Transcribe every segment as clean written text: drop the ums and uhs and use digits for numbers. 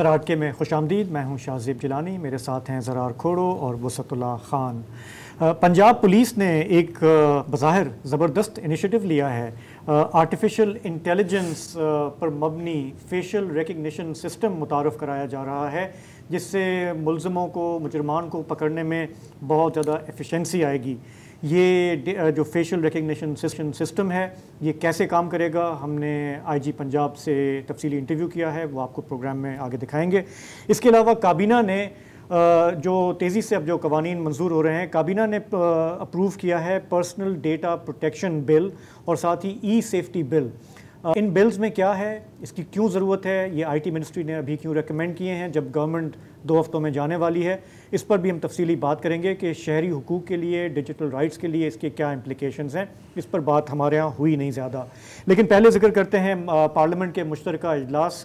زراعت میں خوش آمدید. میں ہوں شاہزیب جیلانی, میرے ساتھ ہیں زرار کھوڑو اور وسعت اللہ خان. پنجاب پولیس نے ایک بظاہر زبردست انیشیٹو لیا ہے. آرٹیفیشل انٹیلیجنس پر مبنی فیشل ریکگنیشن سسٹم متعارف کرایا جا رہا ہے, جس سے ملزموں کو, مجرمان کو پکڑنے میں بہت زیادہ ایفیشنسی آئے گی. یہ جو فیشل ریکگنیشن سسٹم ہے, یہ کیسے کام کرے گا, ہم نے آئی جی پنجاب سے تفصیلی انٹرویو کیا ہے, وہ آپ کو پروگرام میں آگے دکھائیں گے. اس کے علاوہ کابینہ نے جو تیزی سے اب جو قوانین منظور ہو رہے ہیں, کابینہ نے اپروو کیا ہے پرسنل ڈیٹا پروٹیکشن بل اور ساتھ ہی ای سیفٹی بل. ان بلز میں کیا ہے, اس کی کیوں ضرورت ہے, یہ آئی ٹی منسٹری نے ابھی کیوں ریکمینڈ کیے ہیں جب گورنمنٹ 2 ہفتوں میں جانے والی ہے, اس پر بھی ہم تفصیلی بات کریں گے کہ شہری حقوق کے لیے, ڈیجیٹل رائٹس کے لیے اس کے کیا امپلیکیشنز ہیں. اس پر بات ہمارے ہاں ہوئی نہیں زیادہ, لیکن پہلے ذکر کرتے ہیں پارلیمنٹ کے مشترکہ اجلاس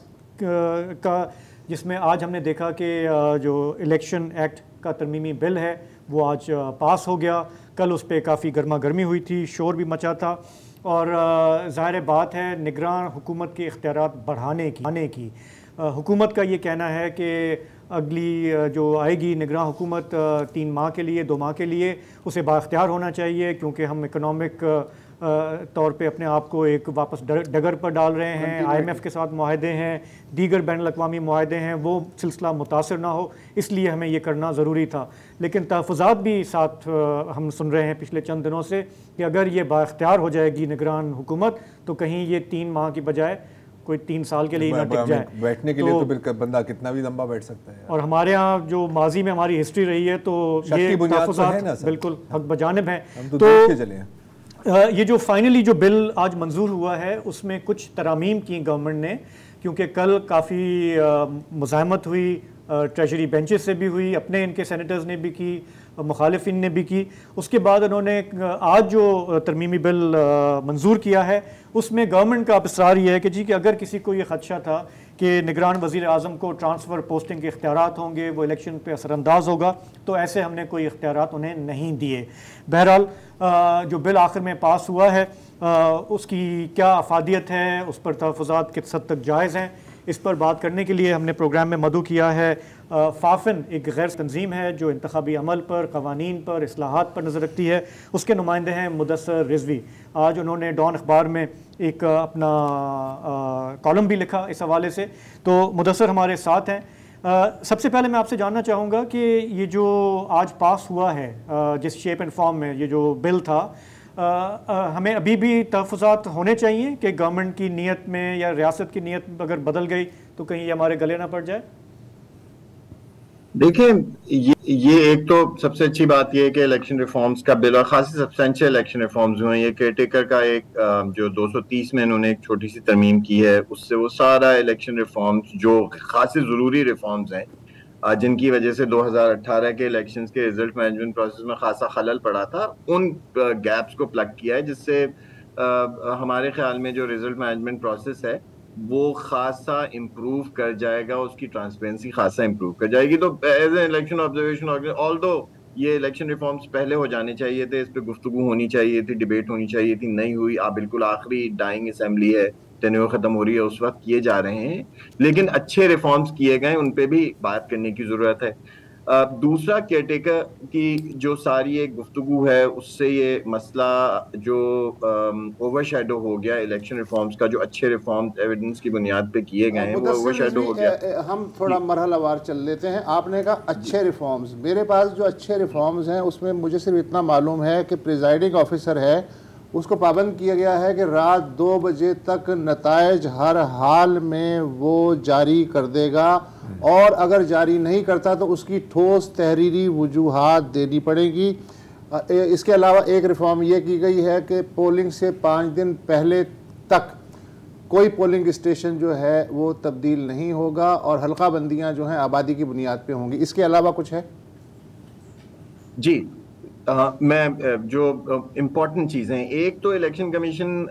کا, جس میں آج ہم نے دیکھا کہ جو الیکشن ایکٹ کا ترمیمی بل ہے وہ آج پاس ہو گیا. کل اس پہ کافی گرما گرمی ہوئی تھی, شور بھی مچا تھا, اور ظاہر بات ہے نگران حکومت کے اختیارات بڑھانے کی. حکومت کا یہ کہنا ہے کہ اگلی جو آئے گی نگراں حکومت 3 ماہ کے لیے, 2 ماہ کے لیے, اسے بااختیار ہونا چاہیے, کیونکہ ہم اکنامک طور پہ اپنے آپ کو ایک واپس ڈگر پر ڈال رہے ہیں. آئی ایم ایف کے ساتھ معاہدے ہیں, دیگر بین الاقوامی معاہدے ہیں, وہ سلسلہ متاثر نہ ہو, اس لیے ہمیں یہ کرنا ضروری تھا. لیکن تحفظات بھی ساتھ ہم سن رہے ہیں پچھلے چند دنوں سے کہ اگر یہ بااختیار ہو جائے گی نگران حکومت تو کہیں یہ 3 ماہ کی بجائے کوئی 3 سال کے لیے نہ ٹک جائے. بیٹھنے کے لیے تو بالکل بندہ کتنا بھی لمبا بیٹھ سکتا ہے, اور ہمارے ہاں جو ماضی میں ہماری ہسٹری رہی ہے تو یہ تحفظات بالکل حق بجانب ہیں. تو یہ جو فائنلی جو بل آج منظور ہوا ہے اس میں کچھ ترامیم کی گورنمنٹ نے, کیونکہ کل کافی مزاحمت ہوئی, ٹریجری بینچز سے بھی ہوئی, اپنے ان کے سینیٹرز نے بھی کی, مخالفین نے بھی کی. اس کے بعد انہوں نے آج جو ترمیمی بل منظور کیا ہے اس میں گورنمنٹ کا اصرار یہ ہے کہ کہ اگر کسی کو یہ خدشہ تھا کہ نگران وزیر اعظم کو ٹرانسفر پوسٹنگ کے اختیارات ہوں گے, وہ الیکشن پہ اثر انداز ہوگا, تو ایسے ہم نے کوئی اختیارات انہیں نہیں دیے. بہرحال جو بل آخر میں پاس ہوا ہے اس کی کیا افادیت ہے, اس پر تحفظات کس حد تک جائز ہیں, اس پر بات کرنے کے لیے ہم نے پروگرام میں مدعو کیا ہے فافن, ایک غیر تنظیم ہے جو انتخابی عمل پر, قوانین پر, اصلاحات پر نظر رکھتی ہے. اس کے نمائندے ہیں مدثر رضوی. آج انہوں نے ڈان اخبار میں ایک اپنا کالم بھی لکھا اس حوالے سے, تو مدثر ہمارے ساتھ ہیں. سب سے پہلے میں آپ سے جاننا چاہوں گا کہ یہ جو آج پاس ہوا ہے جس شیپ اینڈ فارم میں یہ جو بل تھا, ہمیں ابھی بھی تحفظات ہونے چاہیے کہ گورنمنٹ کی نیت میں یا ریاست کی نیت اگر بدل گئی تو کہیں یہ ہمارے گلے نہ پڑ جائے؟ دیکھیں, یہ ایک تو سب سے اچھی بات یہ ہے کہ الیکشن ریفارمز کا بل, اور خاصی سبسٹینشیل الیکشن ریفارمز ہوئے ہیں. یہ کیئر ٹیکر کا ایک جو 230 میں انہوں نے ایک چھوٹی سی ترمیم کی ہے, اس سے وہ سارا الیکشن ریفارمز جو خاصی ضروری ریفارمز ہیں, جن کی وجہ سے 2018 کے الیکشنز کے ریزلٹ مینجمنٹ پروسیس میں خاصا خلل پڑا تھا, ان گیپس کو پلگ کیا ہے, جس سے ہمارے خیال میں جو ریزلٹ مینجمنٹ پروسیس ہے وہ خاصا امپروو کر جائے گا, اس کی ٹرانسپیرنسی خاصا امپروو کر جائے گی. تو ایز اے الیکشن آبزرویشن آلدو یہ الیکشن ریفارمز پہلے ہو جانے چاہیے تھے, اس پہ گفتگو ہونی چاہیے تھی, ڈیبیٹ ہونی چاہیے تھی, نہیں ہوئی. بالکل آخری ڈائنگ اسمبلی ہے, ٹینیور ختم ہو رہی ہے, اس وقت کیے جا رہے ہیں, لیکن اچھے ریفارمز کیے گئے, ان پہ بھی بات کرنے کی ضرورت ہے. دوسرا, کیئر ٹیکر کی جو ساری ایک گفتگو ہے اس سے یہ مسئلہ جو اوور شیڈو ہو گیا الیکشن ریفارمز کا, جو اچھے ریفارمز ایویڈنس کی بنیاد پہ کیے گئے ہیں, وہ اوور شیڈو ہو گیا. ہم تھوڑا مرحلہ وار چل لیتے ہیں. آپ نے کہا اچھے ریفارمز, میرے پاس جو اچھے ریفارمز ہیں اس میں مجھے صرف اتنا معلوم ہے کہ پریزائڈنگ آفیسر ہے اس کو پابند کیا گیا ہے کہ رات 2 بجے تک نتائج ہر حال میں وہ جاری کر دے گا, اور اگر جاری نہیں کرتا تو اس کی ٹھوس تحریری وجوہات دینی پڑے گی. اس کے علاوہ ایک ریفارم یہ کی گئی ہے کہ پولنگ سے 5 دن پہلے تک کوئی پولنگ اسٹیشن جو ہے وہ تبدیل نہیں ہوگا, اور حلقہ بندیاں جو ہیں آبادی کی بنیاد پہ ہوں گی. اس کے علاوہ کچھ ہے؟ جی, میں جو امپورٹنٹ چیزیں, ایک تو الیکشن کمیشن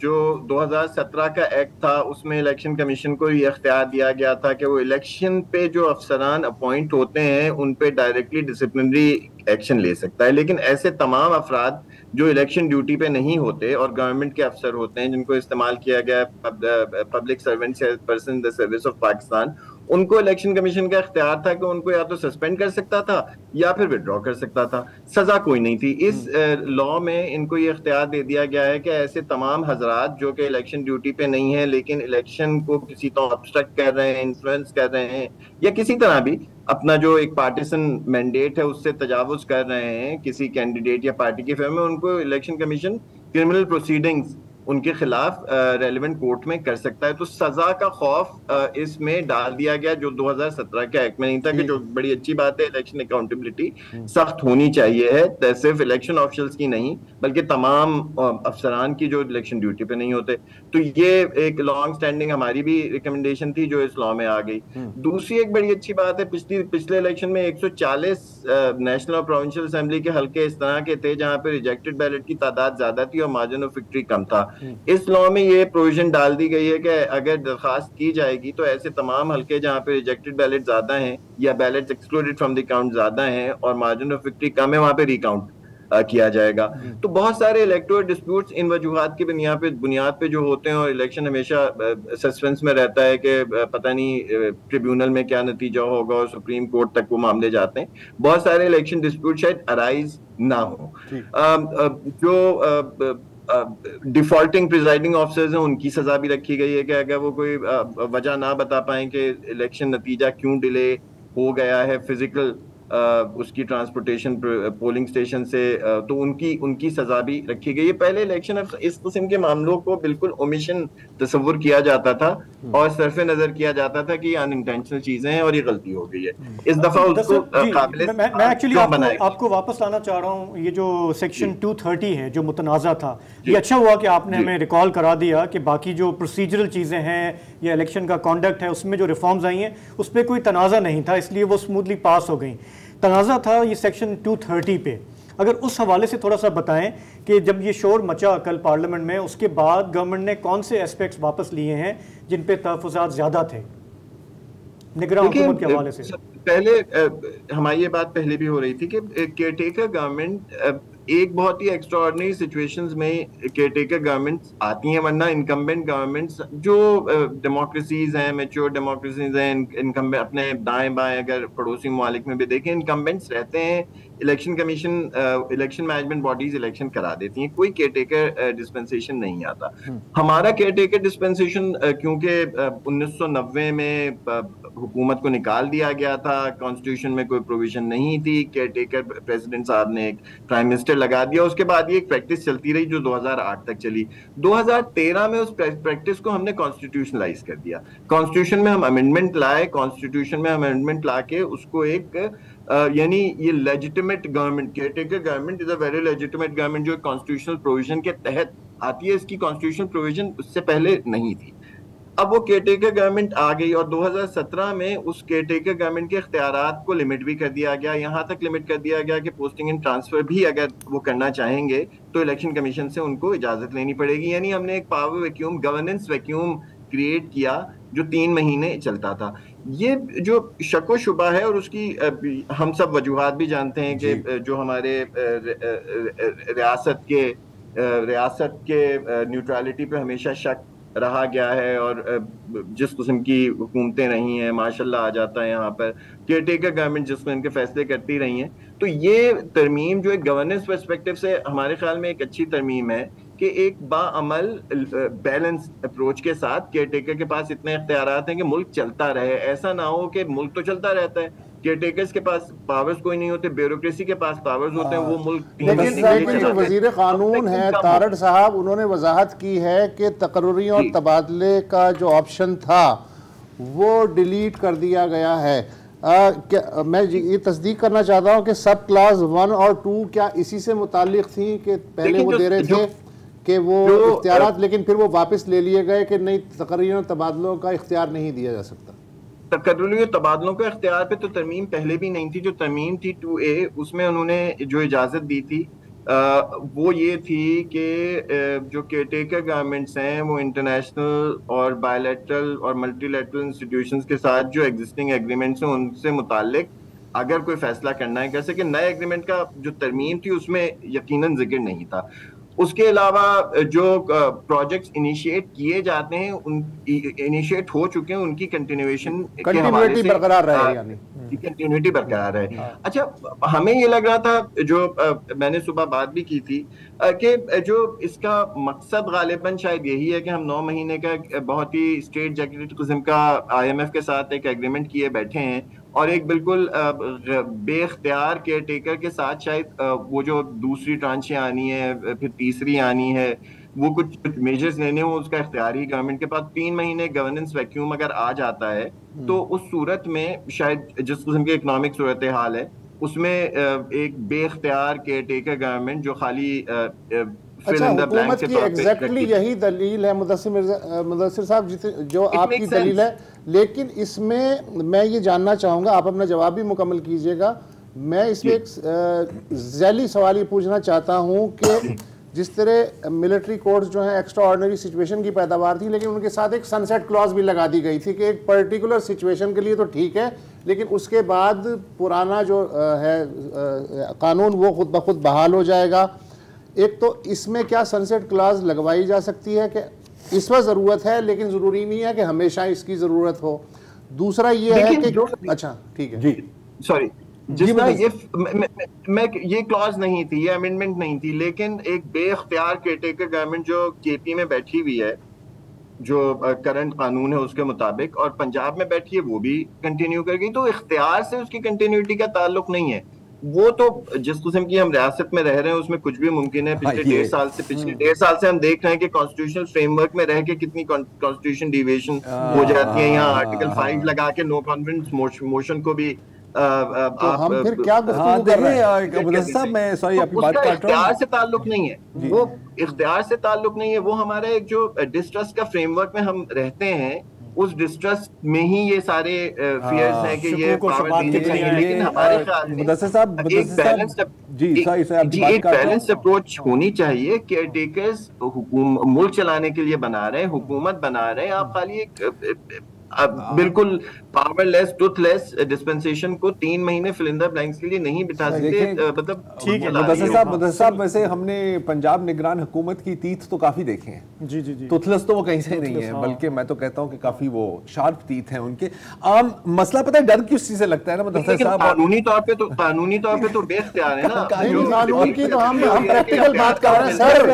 جو 2017 کا ایکٹ تھا اس میں الیکشن کمیشن کو یہ اختیار دیا گیا تھا کہ وہ الیکشن پہ جو افسران اپوائنٹ ہوتے ہیں ان پہ ڈائریکٹلی ڈسپلنری ایکشن لے سکتا ہے, لیکن ایسے تمام افراد جو الیکشن ڈیوٹی پہ نہیں ہوتے اور گورنمنٹ کے افسر ہوتے ہیں, جن کو استعمال کیا گیا ہے public servants person in the service of Pakistan, ان کو الیکشن کمیشن کا اختیار تھا کہ ان کو یا تو سسپینڈ کر سکتا تھا یا پھر وڈرا کر سکتا تھا, سزا کوئی نہیں تھی. اس لا میں ان کو یہ اختیار دے دیا گیا ہے کہ ایسے تمام حضرات جو کہ الیکشن ڈیوٹی پہ نہیں ہیں لیکن الیکشن کو کسی طرح obstruct کر رہے ہیں, انفلوئنس کر رہے ہیں, یا کسی طرح بھی اپنا جو ایک پارٹیسن مینڈیٹ ہے اس سے تجاوز کر رہے ہیں کسی کینڈیڈیٹ یا پارٹی کے فیور میں, ان کو الیکشن کمیشن کرمنل پروسیڈنگز ان کے خلاف ریلیونٹ کورٹ میں کر سکتا ہے. تو سزا کا خوف اس میں ڈال دیا گیا جو 2017 کے ایکٹ میں نہیں تھا, کہ جو بڑی اچھی بات ہے. الیکشن اکاؤنٹیبلٹی سخت ہونی چاہیے ہے, صرف الیکشن آفیشلز کی نہیں بلکہ تمام افسران کی جو الیکشن ڈیوٹی پہ نہیں ہوتے. تو یہ ایک لانگ سٹینڈنگ ہماری بھی ریکمنڈیشن تھی جو اس لا میں آ گئی. دوسری ایک بڑی اچھی بات ہے, پچھلے الیکشن میں 140 نیشنل اور پروونشل اسمبلی کے حلقے اس طرح کے تھے جہاں پہ ریجیکٹڈ بیلٹ کی تعداد زیادہ تھی اور مارجن آف وکٹری کم تھا. اس لا میں یہ پروویژن ڈال دی گئی ہے کہ اگر درخواست کی جائے گی تو ایسے تمام حلقے جہاں پہ ریجیکٹڈ بیلٹ زیادہ ہیں یا belt excluded from the count زیادہ ہیں اور مارجن آف وکٹری کم ہے, وہاں پہ ریکاؤنٹ کیا جائے گا. تو بہت سارے الیکٹورل ڈسپیوٹس ان وجوہات کی بنیاد پہ جو ہوتے ہیں, اور الیکشن ہمیشہ سسپینس میں رہتا ہے کہ پتہ نہیں ٹریبیونل میں کیا نتیجہ ہوگا اور سپریم کورٹ تک وہ معاملے جاتے ہیں. بہت سارے الیکشن ڈسپیوٹ شاید ارائز نہ ہوں. جو ڈیفالٹنگ پریزائڈنگ آفیسرز ہیں ان کی سزا بھی رکھی گئی ہے کہ اگر وہ کوئی وجہ نہ بتا پائیں کہ الیکشن نتیجہ کیوں ڈیلے ہو گیا ہے فزیکل اس کی ٹرانسپورٹیشن پولنگ اسٹیشن سے, تو ان کی سزا بھی رکھی گئی ہے. پہلے الیکشن اس قسم کے معاملوں کو بالکل اومیشن تصور کیا جاتا تھا اور صرف نظر کیا جاتا تھا کہ یہ ان انٹینشنل چیزیں ہیں اور یہ غلطی ہو گئی ہے. اس دفعہ اس کو قابل میں ایکچولی آپ کو واپس لانا چاہ رہا ہوں. یہ جو سیکشن 230 ہے جو متنازع تھا, یہ اچھا ہوا کہ آپ نے ہمیں ریکال کرا دیا کہ باقی جو پروسیجرل چیزیں ہیں یا الیکشن کا کانڈکٹ ہے اس میں جو ریفارمز آئی ہیں اس پہ کوئی تنازع نہیں تھا, اس لیے وہ اسموتھلی پاس ہو گئیں. تنازع تھا یہ سیکشن 230 پہ. اگر اس حوالے سے تھوڑا سا بتائیں کہ جب یہ شور مچا کل پارلیمنٹ میں, اس کے بعد گورنمنٹ نے کون سے ایسپیکٹس واپس لیے ہیں جن پہ تحفظات زیادہ تھے نگراں حکومت کے حوالے سے؟ پہلے ہماری یہ بات پہلے بھی ہو رہی تھی کہ کیئر ٹیکر گورنمنٹ ایک بہت ہی ایکسٹرا آرڈنری سچویشنز میں کیئر ٹیکر گورنمنٹس آتی ہیں, ورنہ انکمبینٹ گورنمنٹس جو ڈیموکریسیز ہیں, میچور ڈیموکریسیز ہیں, اپنے دائیں بائیں اگر پڑوسی ممالک میں بھی دیکھیں انکمبینٹس رہتے ہیں, election commission election management bodies election کرا دیتی ہیں, کوئی کیئر ٹیکر ڈسپنسیشن نہیں آتا. ہمارا کیئر ٹیکر ڈسپنسیشن کیونکہ 1990 میں حکومت کو نکال دیا گیا تھا, کانسٹیٹیوشن میں کوئی پروویژن نہیں تھی, کیئر ٹیکر پریزیڈنٹ صاحب نے ایک پرائم منسٹر لگا دیا. اس کے بعد یہ ایک پریکٹس چلتی رہی جو 2008 تک چلی. 2013 میں اس پریکٹس کو ہم نے کانسٹیٹیوشنلائز کر دیا. کانسٹیٹیوشن میں ہم امینڈمنٹ لائے, کانسٹیٹیوشن میں ہم امینڈمنٹ لا کے اس کو ایک یعنی یہ legitimate government, care taker government is a very legitimate government جو کانسٹیٹیوشنل پروویژن کے تحت آتی ہے. اس کی کانسٹیٹیوشنل پروویژن اس سے پہلے نہیں تھی. اب وہ کیئر ٹیکر گورنمنٹ آ گئی اور 2017 میں اس کیئر ٹیکر گورنمنٹ کے اختیارات کو لمٹ بھی کر دیا گیا. یہاں تک لمٹ کر دیا گیا کہ پوسٹنگ اینڈ ٹرانسفر بھی اگر وہ کرنا چاہیں گے تو الیکشن کمیشن سے ان کو اجازت لینی پڑے گی. یعنی ہم نے ایک power vacuum, governance vacuum create کیا جو 3 مہینے چلتا تھا. یہ جو شک و شبہ ہے اور اس کی ہم سب وجوہات بھی جانتے ہیں کہ جو ہمارے ریاست کے نیوٹرالٹی پہ ہمیشہ شک رہا گیا ہے اور جس قسم کی حکومتیں رہی ہیں, ماشاء اللہ آ جاتا ہے یہاں پر, کیئر ٹیکر گورنمنٹ جس میں ان کے فیصلے کرتی رہی ہیں. تو یہ ترمیم جو ایک گورننس پرسپیکٹو سے ہمارے خیال میں ایک اچھی ترمیم ہے کہ ایک باعمل بیلنس اپروچ کے ساتھ کیئر ٹیکر کے پاس اتنے اختیارات ہیں کہ ملک چلتا رہے. ایسا نہ ہو کہ ملک تو چلتا رہتا ہے, کیئر ٹیکرز کے پاس پاورز کوئی نہیں ہوتے, بیوروکریسی کے پاس پاورز ہوتے ہیں, وہ ملک لیکن جو وزیر قانون ہیں تارڑ صاحب, انہوں نے وضاحت کی ہے کہ تقرریوں اور تبادلے کا جو آپشن تھا وہ ڈیلیٹ کر دیا گیا ہے. میں یہ تصدیق کرنا چاہتا ہوں کہ سب کلاس 1 اور 2 کیا اسی سے متعلق تھیں کہ پہلے وہ دے رہے تھے کہ وہ اختیارات, لیکن پھر وہ واپس لے لیے گئے کہ نہیں تقرریوں اور تبادلوں کا اختیار نہیں دیا جا سکتا؟ تقرری تبادلوں کے اختیار پہ تو ترمیم پہلے بھی نہیں تھی. جو ترمیم تھی 2A اس میں انہوں نے جو اجازت دی تھی وہ یہ تھی کہ جو کیئر ٹیکر گورنمنٹس ہیں وہ انٹرنیشنل اور بائی لیٹرل اور ملٹی لیٹرل انسٹیٹیوشنز کے ساتھ جو ایگزسٹنگ ایگریمنٹس ہیں ان سے متعلق اگر کوئی فیصلہ کرنا ہے کر سکے. نئے ایگریمنٹ کا جو ترمیم تھی اس میں یقیناً ذکر نہیں تھا. اس کے علاوہ جو پروجیکٹس انیشیٹ کیے جاتے ہیں انیشیٹ ہو چکے ہیں ان کی کنٹینیویشن کے حوالے سے برقرار رہے، یعنی کنٹینیوٹی برقرار ہے. اچھا ہمیں یہ لگ رہا تھا جو میں نے صبح بات بھی کی تھی کہ جو اس کا مقصد غالباً شاید یہی ہے کہ ہم 9 مہینے کا بہت ہی اسٹریٹ جیکٹ قسم کا IMF کے ساتھ ایک ایگریمنٹ کیے بیٹھے ہیں اور ایک بالکل بے اختیار کیئر ٹیکر کے ساتھ شاید وہ جو دوسری ٹرانچیں آنی ہے پھر تیسری آنی ہے وہ کچھ میجرز لینے ہوں اس کا اختیاری گورنمنٹ کے پاس 3 مہینے گورننس ویکیوم اگر آ جاتا ہے تو اس صورت میں شاید جس قسم کی اکنامک صورتحال ہے اس میں ایک بے اختیار کیئر ٹیکر گورنمنٹ جو خالی اچھا حکومت کی ایگزیکٹلی یہی دلیل ہے مدثر صاحب جو آپ کی دلیل ہے، لیکن اس میں یہ جاننا چاہوں گا، آپ اپنا جواب بھی مکمل کیجئے گا. میں اس میں ایک ذیلی سوال یہ پوچھنا چاہتا ہوں کہ جس طرح ملٹری کورٹس جو ہیں ایکسٹرا آرڈنری سچویشن کی پیداوار تھی لیکن ان کے ساتھ ایک سن سیٹ کلاز بھی لگا دی گئی تھی کہ ایک پرٹیکولر سچویشن کے لیے تو ٹھیک ہے لیکن اس کے بعد پرانا جو ہے قانون وہ خود بخود بحال ہو جائے گا. ایک تو اس میں کیا سن سیٹ کلاز لگوائی جا سکتی ہے کہ اس وقت ضرورت ہے لیکن ضروری نہیں ہے کہ ہمیشہ اس کی ضرورت ہو. دوسرا یہ ہے کہ اچھا ٹھیک ہے جی سوری جس طرح یہ کلاز نہیں تھی، یہ امینڈمنٹ نہیں تھی، لیکن ایک بے اختیار کیئر ٹیکر گورنمنٹ جو KP میں بیٹھی ہوئی ہے جو کرنٹ قانون ہے اس کے مطابق اور پنجاب میں بیٹھی ہے وہ بھی کنٹینیو کر گئی، تو اختیار سے اس کی کنٹینیوٹی کا تعلق نہیں ہے. وہ تو جس قسم کی ہم ریاست میں رہ رہے ہیں اس میں کچھ بھی ممکن ہے. پچھلے 1.5 سال سے ہم دیکھ رہے ہیں کہ کانسٹیٹیوشنل فریم ورک میں رہ کے کتنی کانسٹیٹیوشن ڈیویشن ہو جاتی ہے. یہاں آرٹیکل 5 لگا کے نو کانفیڈنس موشن کو بھی تو ہم پھر کیا گفتگو کر رہے ہیں؟ مدثر صاحب میں سوری آپ کی بات کاٹ رہا ہوں. اختیار سے تعلق نہیں ہے، وہ اختیار سے تعلق نہیں ہے، وہ ہمارا ایک جو ڈسٹرسٹ کا فریم ورک میں ہم رہتے ہیں اس ڈسٹرسٹ میں ہی یہ سارے فیئرز ہیں کہ یہ پاور دینی چاہیے. لیکن ہمارے خیال میں ایک بیلنسڈ اپروچ ہونی چاہیے. کیئر ٹیکرز ملک چلانے کے لیے بنا رہے ہیں، حکومت بنا رہے ہیں، آپ خالی ایک بالکل پاور لیس ٹوتھ لیس ڈسپنسیشن کو 3 مہینے فلندر بلینکس کے لیے نہیں بٹھا سکتے. مطلب ٹھیک ہے مدثر صاحب ویسے ہم نے پنجاب نگران حکومت کی تیت تو کافی دیکھے ہیں. جی جی جی توتھلس تو وہ کہیں سے نہیں ہے بلکہ میں تو کہتا ہوں کہ کافی وہ شارپ تیت ہیں ان کے. مسئلہ پتہ ہے ڈر کس چیز سے لگتا ہے نا مدثر صاحب؟ قانونی طور پہ تو بے اختیار ہے نا. قانون کی تو ہم پریکٹیکل بات کر رہے ہیں سر.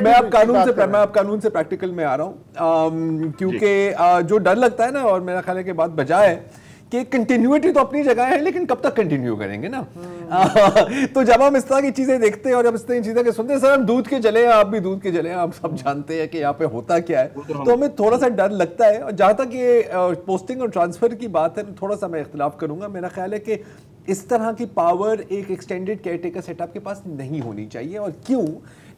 میں اب قانون سے پریکٹیکل میں آ رہا ہوں کیونکہ جو ڈر لگتا ہے نا اور میرا خیال ہے کہ بات بجا ہے کہ کنٹینیوٹی تو اپنی جگہ ہے لیکن کب تک کنٹینیو کریں گے نا. تو جب ہم اس طرح کی چیزیں دیکھتے ہیں اور جب اس طرح کی چیزیں سنتے ہیں سر ہم دودھ کے جلے ہیں آپ بھی دودھ کے جلے ہیں آپ سب جانتے ہیں کہ یہاں پہ ہوتا کیا ہے تو ہمیں تھوڑا سا ڈر لگتا ہے. اور جہاں تک یہ پوسٹنگ اور ٹرانسفر کی بات ہے تھوڑا سا میں اختلاف کروں گا. میرا خیال ہے کہ اس طرح کی پاور ایک extended caretaker setup کے پاس نہیں ہونی چاہیے. اور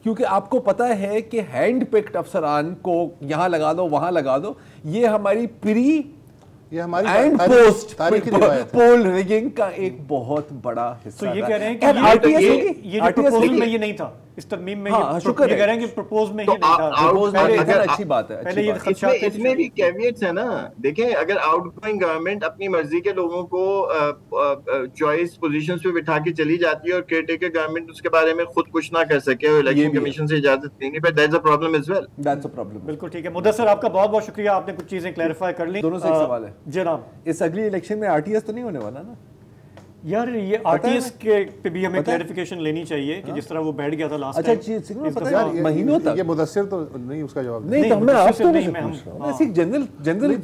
کیونکہ آپ کو پتہ ہے کہ ہینڈ پکڈ افسران کو یہاں لگا دو وہاں لگا دو یہ ہماری یہ ہماری اینڈ پوسٹ پول ریگنگ کا ایک بہت بڑا حصہ. تو یہ کہہ رہے ہیں کہ یہ جو پروپوزل میں یہ نہیں تھا اس ترمیم میں یہ کہہ رہے ہیں کہ پرپوز میں یہ نہیں تھا. اچھی بات ہے. پہلے یہ خدشات اس میں بھی کیویٹس ہیں نا. دیکھیں اگر آؤٹ گوئنگ گورنمنٹ اپنی مرضی کے لوگوں کو چوائس پوزیشنز پہ بٹھا کے چلی جاتی ہے اور کیئر ٹیکر گورنمنٹ اس کے بارے میں خود کچھ نہ کر سکے اور الیکشن کمیشن سے اجازت لینی پڑے that's a problem as well. That's a problem. بالکل ٹھیک ہے. مدثر آپ کا بہت بہت شکریہ آپ نے کچھ چیزیں کلیریفائی کر لی. دونوں سے ایک سوال ہے جناب اس اگلی الیکشن میں RTS تو نہیں ہونے والا نا یار؟ یہ RTS کے پہ بھی ہمیں کلیریفیکیشن لینی چاہیے کہ جس طرح وہ بیٹھ گیا تھا لاسٹ ٹائم. اچھا چیز پتہ ہے مہینوں تک یہ مدثر تو نہیں اس کا جواب نہیں تو ہمیں آپ تو ایسی جنرل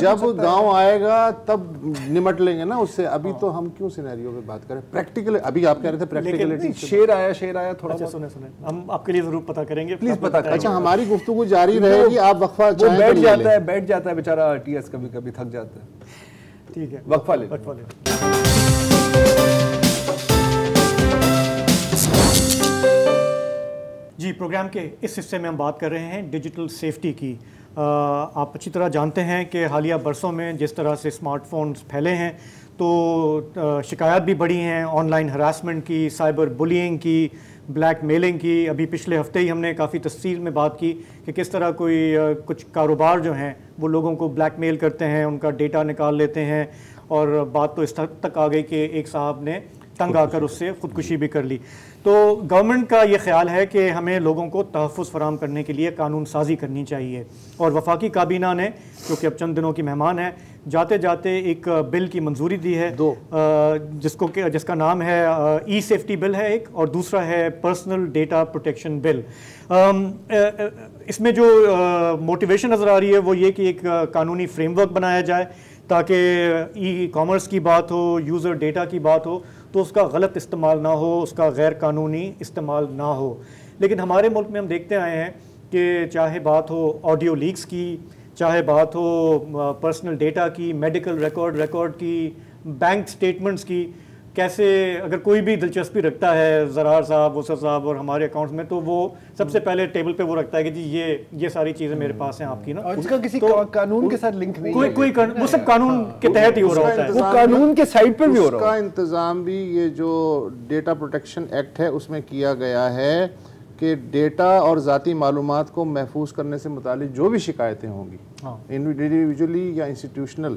جب گاؤں آئے گا تب نمٹ لیں گے نا اس سے. ابھی تو ہم کیوں سینیریو پہ بات کریں پریکٹیکل. ابھی آپ کہہ رہے تھے پریکٹیکلٹی. شیر آیا تھوڑا. سنیں ہم آپ کے لیے ضرور پتہ کریں گے پلیز پتہ کریں. اچھا ہماری گفتگو جاری رہے گی. آپ وقفہ بیٹھ جاتا ہے بیچارہ RTS کبھی کبھی تھک جاتا ہے. ٹھیک ہے وقفہ لے. جی پروگرام کے اس حصے میں ہم بات کر رہے ہیں ڈیجیٹل سیفٹی کی. آپ اچھی طرح جانتے ہیں کہ حالیہ برسوں میں جس طرح سے اسمارٹ فونز پھیلے ہیں تو شکایات بھی بڑھی ہیں آن لائن ہراسمنٹ کی، سائبر بلینگ کی، بلیک میلنگ کی. ابھی پچھلے ہفتے ہی ہم نے کافی تفصیل میں بات کی کہ کس طرح کچھ کاروبار جو ہیں وہ لوگوں کو بلیک میل کرتے ہیں، ان کا ڈیٹا نکال لیتے ہیں. اور بات تو اس حد تک آ گئی کہ ایک صاحب نے تنگ آ کر اس سے خودکشی بھی کر لی. تو گورنمنٹ کا یہ خیال ہے کہ ہمیں لوگوں کو تحفظ فراہم کرنے کے لیے قانون سازی کرنی چاہیے، اور وفاقی کابینہ نے جو کہ اب چند دنوں کی مہمان ہے جاتے جاتے ایک بل کی منظوری دی ہے جس کا نام ہے ای سیفٹی بل ہے ایک، اور دوسرا ہے پرسنل ڈیٹا پروٹیکشن بل۔ اس میں جو موٹیویشن نظر آ رہی ہے وہ یہ کہ ایک قانونی فریم ورک بنایا جائے تاکہ ای کامرس کی بات ہو، یوزر ڈیٹا کی بات ہو تو اس کا غلط استعمال نہ ہو، اس کا غیر قانونی استعمال نہ ہو۔ لیکن ہمارے ملک میں ہم دیکھتے آئے ہیں کہ چاہے بات ہو آڈیو لیکس کی، چاہے بات ہو پرسنل ڈیٹا کی، میڈیکل ریکارڈ کی، بینک سٹیٹمنٹس کی، کیسے اگر کوئی بھی دلچسپی رکھتا ہے زرار صاحب، وسط صاحب اور ہمارے اکاؤنٹس میں تو وہ سب سے پہلے ٹیبل پہ وہ رکھتا ہے کہ جی یہ ساری چیزیں میرے پاس ہیں آپ کی نا، اس کا کسی قانون کے ساتھ لنک نہیں ہے، کوئی وہ سب قانون کے تحت ہی ہو رہا ہوتا ہے، وہ قانون کے سائڈ پر بھی ہو رہا ہے۔ اس کا انتظام بھی یہ جو ڈیٹا پروٹیکشن ایکٹ ہے اس میں کیا گیا ہے کہ ڈیٹا اور ذاتی معلومات کو محفوظ کرنے سے متعلق جو بھی شکایتیں ہوں گی انڈیویجولی یا انسٹیٹیوشنل،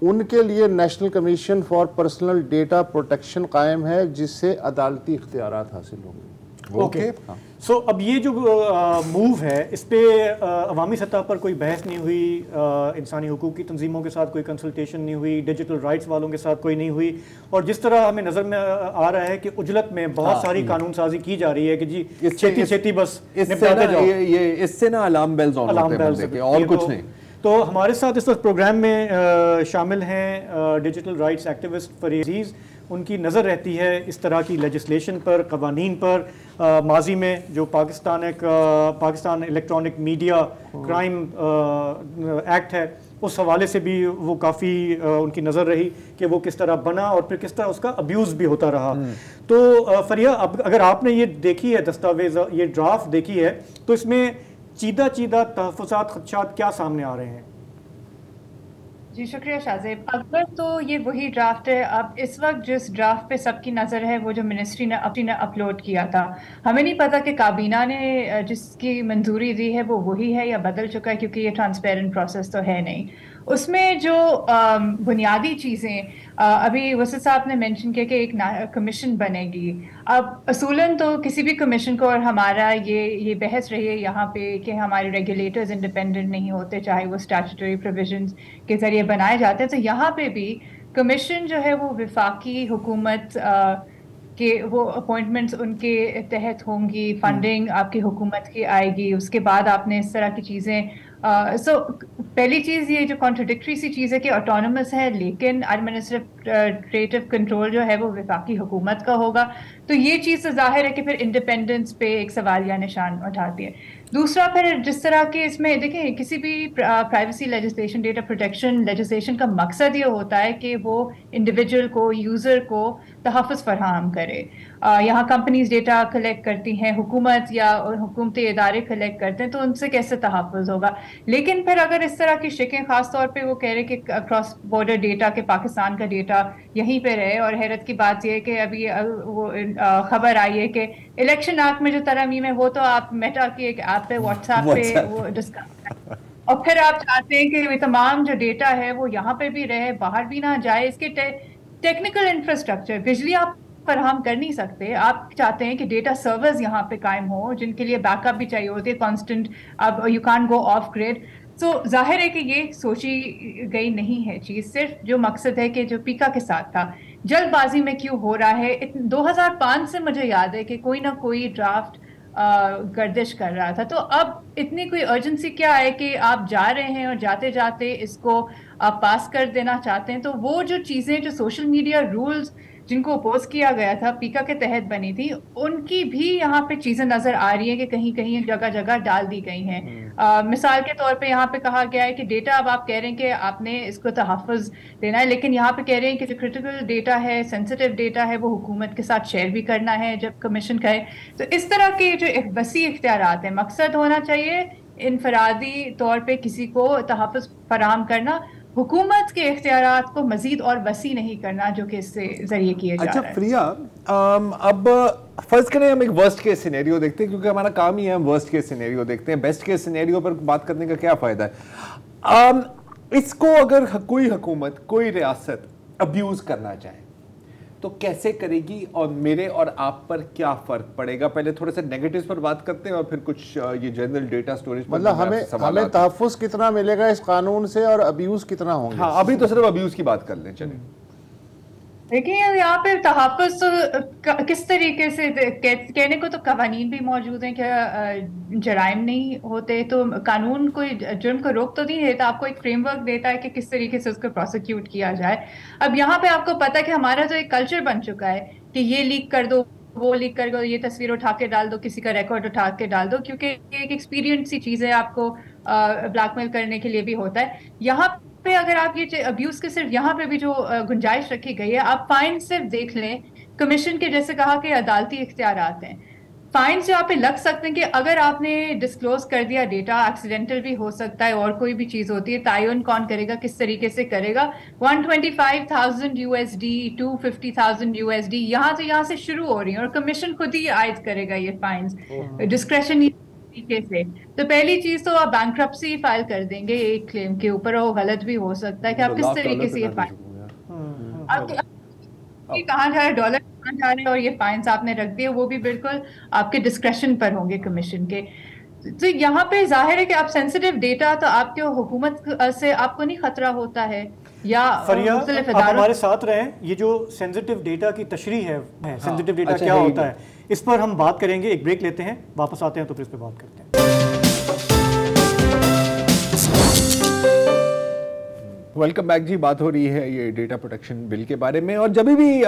ان کے لیے national commission for personal data protection قائم ہے جس سے عدالتی اختیارات حاصل ہوں گے۔ اوکے، سو اب یہ جو موو ہے اس پہ عوامی سطح پر کوئی بحث نہیں ہوئی، انسانی حقوق کی تنظیموں کے ساتھ کوئی کنسلٹیشن نہیں ہوئی، ڈیجیٹل رائٹس والوں کے ساتھ کوئی نہیں ہوئی، اور جس طرح ہمیں نظر میں آ رہا ہے کہ عجلت میں بہت ساری قانون سازی کی جا رہی ہے کہ جی چھیتی بس نپٹاتے جاؤ، اس سے نا الارم بیلز آن ہوتے ہیں اور کچھ نہیں۔ تو ہمارے ساتھ اس وقت پروگرام میں شامل ہیں ڈیجیٹل رائٹس ایکٹیوسٹ فریح عزیز، ان کی نظر رہتی ہے اس طرح کی لیجسلیشن پر، قوانین پر۔ ماضی میں جو Pakistan electronic media crime act ہے اس حوالے سے بھی وہ کافی ان کی نظر رہی کہ وہ کس طرح بنا اور پھر کس طرح اس کا ابیوز بھی ہوتا رہا۔ تو فریح، اگر آپ نے یہ دیکھی ہے دستاویز، یہ ڈرافٹ دیکھی ہے، تو اس میں چیدہ تحفظات، خدشات کیا سامنے آ رہے ہیں؟ جی شکریہ شاہزیب۔ اکبر تو یہ وہی ڈرافٹ ہے، اب اس وقت جس ڈرافٹ پہ سب کی نظر ہے وہ جو منسٹری نے اپلوڈ کیا تھا، ہمیں نہیں پتا کہ کابینہ نے جس کی منظوری دی ہے وہ وہی ہے یا بدل چکا ہے، کیونکہ یہ ٹرانسپیرنٹ پروسیس تو ہے نہیں۔ اس میں جو بنیادی چیزیں ابھی وسط صاحب نے مینشن کیا کہ ایک کمیشن بنے گی۔ اب اصولاً تو کسی بھی کمیشن کو، اور ہمارا یہ بحث رہی ہے یہاں پہ کہ ہمارے ریگولیٹرز انڈیپینڈنٹ نہیں ہوتے، چاہے وہ اسٹیچوٹری پروویژنز کے ذریعے بنائے جاتے ہیں، تو یہاں پہ بھی کمیشن جو ہے وہ وفاقی حکومت کہ وہ اپوائنٹمنٹس ان کے تحت ہوں گی، فنڈنگ آپ کی حکومت کی آئے گی، اس کے بعد آپ نے اس طرح کی چیزیں پہلی چیز یہ جو کانٹرڈکٹری سی چیز ہے کہ آٹونومس ہے لیکن ایڈمنسٹریٹو کنٹرول جو ہے وہ وفاقی حکومت کا ہوگا، تو یہ چیز تو ظاہر ہے کہ پھر انڈیپینڈنس پہ ایک سوالیہ نشان اٹھاتی ہے۔ دوسرا پھر جس طرح کہ اس میں دیکھیں کسی بھی privacy legislation, data protection legislation کا مقصد یہ ہوتا ہے کہ وہ انڈیویجول کو، یوزر کو تحفظ فراہم کرے۔ یہاں کمپنیز ڈیٹا کلیکٹ کرتی ہیں، حکومت یا حکومتی ادارے کلیکٹ کرتے ہیں، تو ان سے کیسے تحفظ ہوگا؟ لیکن پھر اگر اس طرح کی شکیں، خاص طور پہ وہ کہہ رہے کہ کراس بارڈر ڈیٹا کہ پاکستان کا ڈیٹا یہیں پہ رہے، اور حیرت کی بات یہ ہے کہ ابھی وہ خبر آئی ہے کہ الیکشن ایکٹ میں جو ترامیم ہے وہ تو آپ میٹا کی ایک ایپ پہ، واٹس ایپ پہ وہ ڈسکس، اور پھر آپ چاہتے ہیں کہ تمام جو ڈیٹا ہے وہ یہاں پہ بھی رہے، باہر بھی نہ جائے۔ اس کے ٹیکنیکل انفراسٹرکچر، بجلی آپ فراہم کر نہیں سکتے، آپ چاہتے ہیں کہ ڈیٹا سرورز یہاں پہ قائم ہوں جن کے لیے بیک اپ بھی چاہیے ہوتی ہے کانسٹنٹ، اب یو کان گو آف گریڈ۔ تو ظاہر ہے کہ یہ سوچی گئی نہیں ہے چیز، صرف جو مقصد ہے کہ جو پیکا کے ساتھ تھا جلد بازی میں کیوں ہو رہا ہے۔ 2005 سے مجھے یاد ہے کہ کوئی نہ کوئی ڈرافٹ گردش کر رہا تھا، تو اب اتنی کوئی ارجنسی کیا ہے کہ آپ جا رہے ہیں اور جاتے جاتے اس کو آپ پاس کر دینا چاہتے ہیں؟ تو وہ جو چیزیں جو سوشل میڈیا رولز جن کو اپوز کیا گیا تھا، پیکا کے تحت بنی تھی، ان کی بھی یہاں پہ چیزیں نظر آ رہی ہیں کہ کہیں کہیں جگہ جگہ ڈال دی گئی ہیں۔ مثال کے طور پہ یہاں پہ کہا گیا ہے کہ ڈیٹا اب آپ کہہ رہے ہیں کہ آپ نے اس کو تحفظ دینا ہے، لیکن یہاں پہ کہہ رہے ہیں کہ جو کرٹیکل ڈیٹا ہے، سینسیٹیو ڈیٹا ہے، وہ حکومت کے ساتھ شیئر بھی کرنا ہے جب کمیشن کہے۔ تو اس طرح کے جو وسیع اختیارات ہیں، مقصد ہونا چاہیے انفرادی طور پہ کسی کو تحفظ فراہم کرنا، حکومت کے اختیارات کو مزید اور وسیع نہیں کرنا جو کہ اس سے ذریعے کیے جا رہا ہے۔ اچھا فریح، اب فرض کریں ہم ایک ورسٹ کیس سینیریو دیکھتے ہیں، کیونکہ ہمارا کام ہی ہے ہم ورسٹ کیس سینیریو دیکھتے ہیں، بیسٹ کیس سینیریو پر بات کرنے کا کیا فائدہ ہے؟ اس کو اگر کوئی حکومت، کوئی ریاست ابیوز کرنا چاہے تو کیسے کرے گی اور میرے اور آپ پر کیا فرق پڑے گا؟ پہلے تھوڑے سے نیگیٹیوز پر بات کرتے ہیں اور پھر کچھ یہ جنرل ڈیٹا سٹوریج پر. مطلب ہمیں تحفظ کتنا ملے گا اس قانون سے اور ابیوز کتنا ہوں گے؟ ہاں ابھی تو صرف ابیوز کی بات کر لیں. چلیں دیکھیں یہاں پہ تحفظ تو کس طریقے سے کہنے کو تو قوانین بھی موجود ہیں کہ جرائم نہیں ہوتے، تو قانون کوئی جرم کو روک تو نہیں دیتا، آپ کو ایک فریم ورک دیتا ہے کہ کس طریقے سے اس کو پروسیکیوٹ کیا جائے. اب یہاں پہ آپ کو پتا ہے کہ ہمارا تو ایک کلچر بن چکا ہے کہ یہ لیک کر دو، وہ لیک کر دو، یہ تصویر اٹھا کے ڈال دو، کسی کا ریکارڈ اٹھا کے ڈال دو، کیونکہ ایک ایکسپیرینس سی چیز ہے، آپ کو بلیک میل کرنے کے لیے بھی ہوتا ہے. یہاں پہ اگر آپ یہ ابیوز کے صرف یہاں پہ بھی جو گنجائش رکھی گئی ہے، آپ فائن صرف دیکھ لیں. کمیشن کے جیسے کہا کہ عدالتی اختیارات ہیں، فائنس یہاں پہ لگ سکتے ہیں کہ اگر آپ نے ڈسکلوز کر دیا ڈیٹا، ایکسیڈنٹل بھی ہو سکتا ہے اور کوئی بھی چیز ہوتی ہے، تعین کون کرے گا، کس طریقے سے کرے گا. 125,000 USD 250,000 USD یہاں سے شروع ہو رہی ہیں اور کمیشن خود ہی عائد کرے گا یہ فائنس ڈسکریشن طریقے سے. تو پہلی چیز تو آپ بینکرپسی فائل کر دیں گے ایک کلیم کے اوپر، اور وہ غلط بھی ہو سکتا ہے کہ آپ کس طریقے سے یہ فائل کہاں جا رہے ڈالر کہاں جا رہے ہیں، اور یہ فائنس آپ نے رکھ دیے وہ بھی بالکل آپ کے ڈسکریشن پر ہوں گے کمیشن کے. تو یہاں پہ ظاہر ہے کہ آپ سینسیٹیو ڈیٹا تو آپ کے حکومت سے آپ کو نہیں خطرہ ہوتا ہے یا مختلف اداروں. آپ ہمارے ساتھ رہیں، یہ جو سینسیٹیو ڈیٹا کی تشریح ہے، سینسیٹیو ڈیٹا کیا ہوتا ہے، اس پر ہم بات کریں گے. ایک بریک لیتے ہیں، واپس آتے ہیں تو پھر اس پہ بات کرتے ہیں. ویلکم بیک جی. بات ہو رہی ہے یہ ڈیٹا پروٹیکشن بل کے بارے میں، اور جب بھی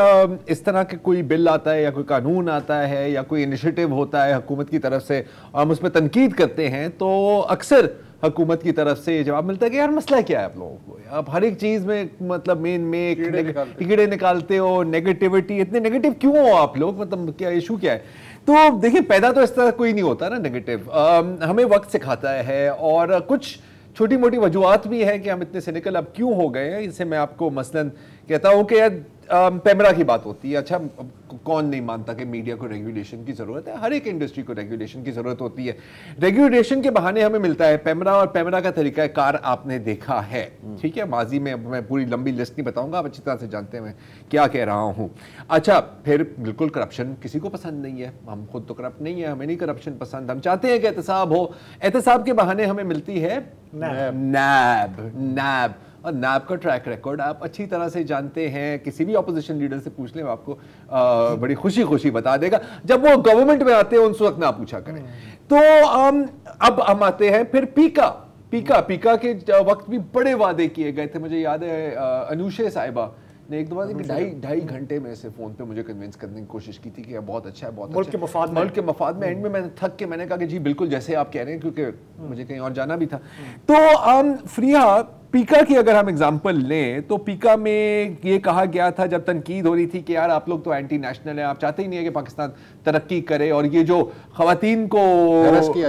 اس طرح کے کوئی بل آتا ہے یا کوئی قانون آتا ہے یا کوئی انیشیٹو ہوتا ہے حکومت کی طرف سے اور ہم اس پہ تنقید کرتے ہیں، تو اکثر حکومت کی طرف سے جواب ملتا ہے کہ یار مسئلہ کیا ہے آپ لوگوں کو، آپ ہر ایک چیز میں مطلب میں کیڑے نکالتے ہو، نیگیٹیوٹی، اتنے نیگیٹو کیوں ہو آپ لوگ، مطلب کیا ایشو کیا ہے؟ تو دیکھیں پیدا تو اس طرح کوئی نہیں ہوتا نا نیگیٹو، ہمیں وقت سکھاتا ہے اور کچھ چھوٹی موٹی وجوہات بھی ہیں کہ ہم اتنے سینیکل اب کیوں ہو گئے ہیں. اسے میں آپ کو مثلاً کہتا ہوں کہ پیمرا کی بات ہوتی ہے. اچھا کون نہیں مانتا کہ میڈیا کو ریگولیشن کی ضرورت ہے، ہر ایک انڈسٹری کو ریگولیشن کی ضرورت ہوتی ہے. ریگولیشن کے بہانے ہمیں ملتا ہے پیمرا، اور پیمرا کا طریقہ کار آپ نے دیکھا ہے، ٹھیک ہے. ماضی میں میں پوری لمبی لسٹ نہیں بتاؤں گا، آپ اچھی طرح سے جانتے ہیں میں کیا کہہ رہا ہوں. اچھا پھر بالکل کرپشن کسی کو پسند نہیں ہے، ہم خود تو کرپٹ نہیں ہے، ہمیں نہیں کرپشن پسند، ہم چاہتے ہیں کہ احتساب ہو. احتساب کے بہانے ہمیں ملتی ہے نیب، اور نیب کا ٹریک ریکارڈ آپ اچھی طرح سے جانتے ہیں. کسی بھی اپوزیشن لیڈر سے پوچھ لیں، آپ کو بڑی خوشی بتا دے گا. جب وہ گورنمنٹ میں آتے ہیں ان وقت نہ پوچھا کریں. تو اب ہم آتے ہیں پھر پیکا کے وقت بھی بڑے وعدے کیے گئے تھے. مجھے یاد ہے انوشے صاحبہ نے ایک دو بار 2.5 گھنٹے میں سے فون پہ مجھے کنونس کرنے کی کوشش کی تھی کہ بہت اچھا ہے، بہت ملک کے مفاد میں. اینڈ میں تھک کے میں نے کہا کہ جی بالکل جیسے آپ کہہ رہے ہیں، کیونکہ مجھے کہیں اور جانا بھی تھا. تو فریحہ پیکا کی اگر ہم اگزامپل لیں تو پیکا میں یہ کہا گیا تھا جب تنقید ہو رہی تھی کہ یار آپ لوگ تو اینٹی نیشنل ہیں، آپ چاہتے ہی نہیں ہے کہ پاکستان ترقی کرے، اور یہ جو خواتین کو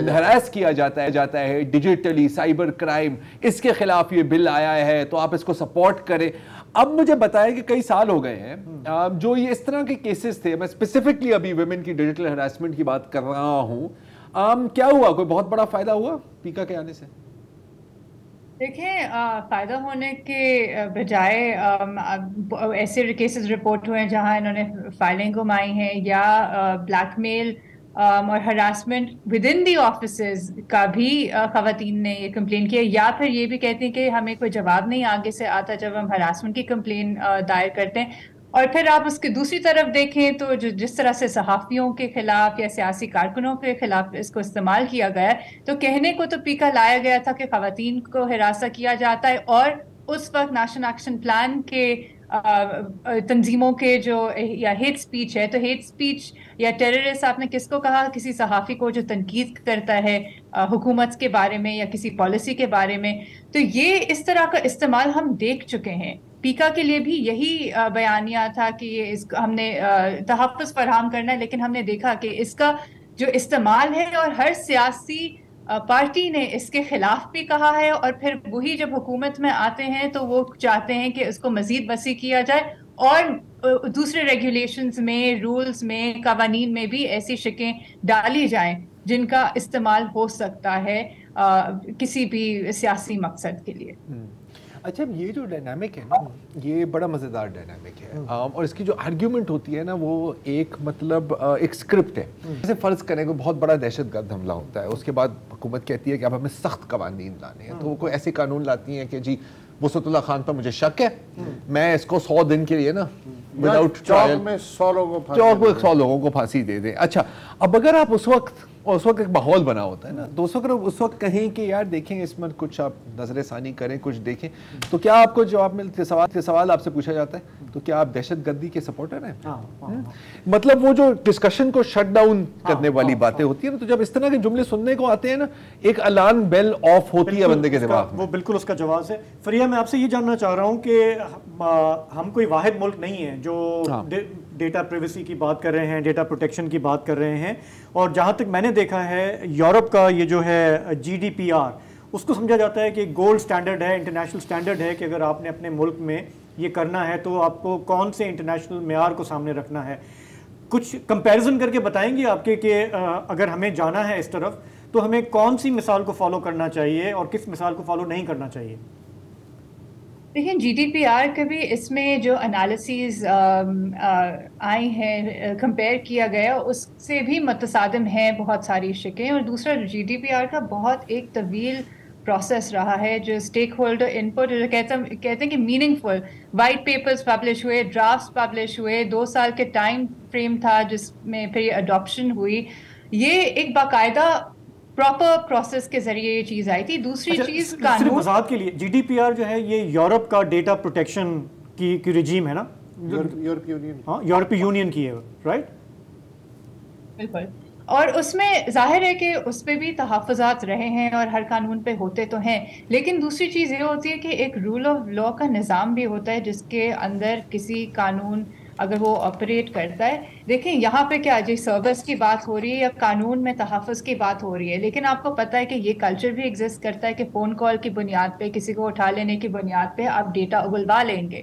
ہراس کیا جاتا ہے ڈیجیٹلی، سائبر کرائم، اس کے خلاف یہ بل آیا ہے تو آپ اس کو سپورٹ کریں. اب مجھے بتائیں کہ کئی سال ہو گئے ہیں جو یہ اس طرح کے کیسز تھے، میں اسپیسیفکلی ابھی ویمن کی ڈیجیٹل ہراسمنٹ کی بات کر رہا ہوں، کیا ہوا؟ کوئی بہت بڑا فائدہ ہوا پیکا کے آنے سے؟ دیکھیں فائدہ ہونے کے بجائے ایسے کیسز رپورٹ ہوئے ہیں جہاں انہوں نے فائلنگ گمائی ہیں یا بلیک میل اور harassment with in the offices کا بھی خواتین نے یہ کمپلین کیا، یا پھر یہ بھی کہتے ہیں کہ ہمیں کوئی جواب نہیں آگے سے آتا جب ہم ہراسمنٹ کی کمپلین دائر کرتے ہیں. اور پھر آپ اس کی دوسری طرف دیکھیں تو جس طرح سے صحافیوں کے خلاف یا سیاسی کارکنوں کے خلاف اس کو استعمال کیا گیا ہے، تو کہنے کو تو پیکا لایا گیا تھا کہ خواتین کو ہراساں کیا جاتا ہے، اور اس وقت نیشنل ایکشن پلان کے تنظیموں کے جو یا ہیٹ سپیچ ہے، تو ہیٹ سپیچ یا ٹیررسٹ آپ نے کس کو کہا؟ کسی صحافی کو جو تنقید کرتا ہے حکومت کے بارے میں یا کسی پالیسی کے بارے میں. تو یہ اس طرح کا استعمال ہم دیکھ چکے ہیں. پیکا کے لیے بھی یہی بیانیہ تھا کہ ہم نے تحفظ فراہم کرنا ہے، لیکن ہم نے دیکھا کہ اس کا جو استعمال ہے، اور ہر سیاسی پارٹی نے اس کے خلاف بھی کہا ہے، اور پھر وہی جب حکومت میں آتے ہیں تو وہ چاہتے ہیں کہ اس کو مزید وسیع کیا جائے اور دوسرے ریگولیشنز میں، رولز میں، قوانین میں بھی ایسی شکیں ڈالی جائیں جن کا استعمال ہو سکتا ہے کسی بھی سیاسی مقصد کے لیے. اچھا یہ جو ڈائنامک ہے نا یہ بڑا مزیدار ڈائنامک ہے اور اس کی جو آرگیومنٹ ہوتی ہے نا وہ ایک مطلب ایک اسکرپٹ ہے. جیسے فرض کریں کہ بہت بڑا دہشت گرد حملہ ہوتا ہے, اس کے بعد حکومت کہتی ہے کہ اب ہمیں سخت قوانین لانے ہیں, تو وہ کوئی ایسے قانون لاتی ہیں کہ جی وسعت اللہ خان پر مجھے شک ہے, میں اس کو 100 دن کے لیے نا وداؤٹ ٹرائل چوک میں 100 لوگوں کو پھانسی دے دیں. اچھا اب اگر آپ اس وقت ایک ماحول بنا ہوتا ہے نا, تو اس وقت کہیں کہ یار دیکھیں اس میں کچھ آپ نظر ثانی کریں, کچھ دیکھیں, تو کیا آپ کو جواب ملتے سوال آپ سے پوچھا جاتا ہے تو کیا آپ دہشت گردی کے سپورٹر ہیں؟ مطلب وہ جو ڈسکشن کو شٹ ڈاؤن کرنے والی باتیں ہوتی ہیں نا, تو جب اس طرح کے جملے سننے کو آتے ہیں نا ایک الارم بیل آف ہوتی ہے بندے کے دماغ میں. وہ بالکل اس کا جواز ہے. فریہ میں آپ سے یہ جاننا چاہ رہا ہوں کہ ہم کوئی واحد ملک نہیں ہیں جو ڈیٹا پریویسی کی بات کر رہے ہیں, ڈیٹا پروٹیکشن کی بات کر رہے ہیں, اور جہاں تک میں نے دیکھا ہے یورپ کا یہ جو ہے GDPR اس کو سمجھا جاتا ہے کہ گولڈ سٹینڈرڈ ہے, انٹرنیشنل سٹینڈرڈ ہے کہ اگر آپ نے اپنے ملک میں یہ کرنا ہے تو آپ کو کون سے انٹرنیشنل معیار کو سامنے رکھنا ہے. کچھ کمپیریزن کر کے بتائیں گے آپ کے کہ اگر ہمیں جانا ہے اس طرف تو ہمیں کون سی مثال کو فالو کرنا چاہیے اور کس مثال کو فالو نہیں کرنا چاہیے؟ دیکھیں GDPR کے بھی اس میں جو انالیسیز آئی ہیں کمپیئر کیا گیا اس سے بھی متصادم ہیں بہت ساری شکیں, اور دوسرا GDPR کا بہت ایک طویل پروسیس رہا ہے جو اسٹیک ہولڈر ان پٹ کہتے ہیں کہ میننگ فل وائٹ پیپرز پبلش ہوئے, ڈرافٹس پبلش ہوئے, 2 سال کے ٹائم فریم تھا جس میں پھر یہ اڈاپشن ہوئی. یہ ایک باقاعدہ پراپر پروسیس کے ذریعے یہ چیز آئی تھی. دوسری چیز قانون وضاحت کے لیے GDPR جو ہے یہ یورپ کا ڈیٹا پروٹیکشن کی رجیم ہے نا, یورپی یونین کی ہے, رائٹ؟ بالکل, اور اس میں ظاہر ہے کہ اس پہ بھی تحفظات رہے ہیں اور ہر قانون پہ ہوتے تو ہیں, لیکن دوسری چیز یہ ہوتی ہے کہ ایک رول آف لا کا نظام بھی ہوتا ہے جس کے اندر کسی قانون اگر وہ آپریٹ کرتا ہے. دیکھیں یہاں پہ کیا جی سروس کی بات ہو رہی ہے یا قانون میں تحفظ کی بات ہو رہی ہے, لیکن آپ کو پتہ ہے کہ یہ کلچر بھی ایگزسٹ کرتا ہے کہ فون کال کی بنیاد پہ, کسی کو اٹھا لینے کی بنیاد پہ آپ ڈیٹا اگلوا لیں گے.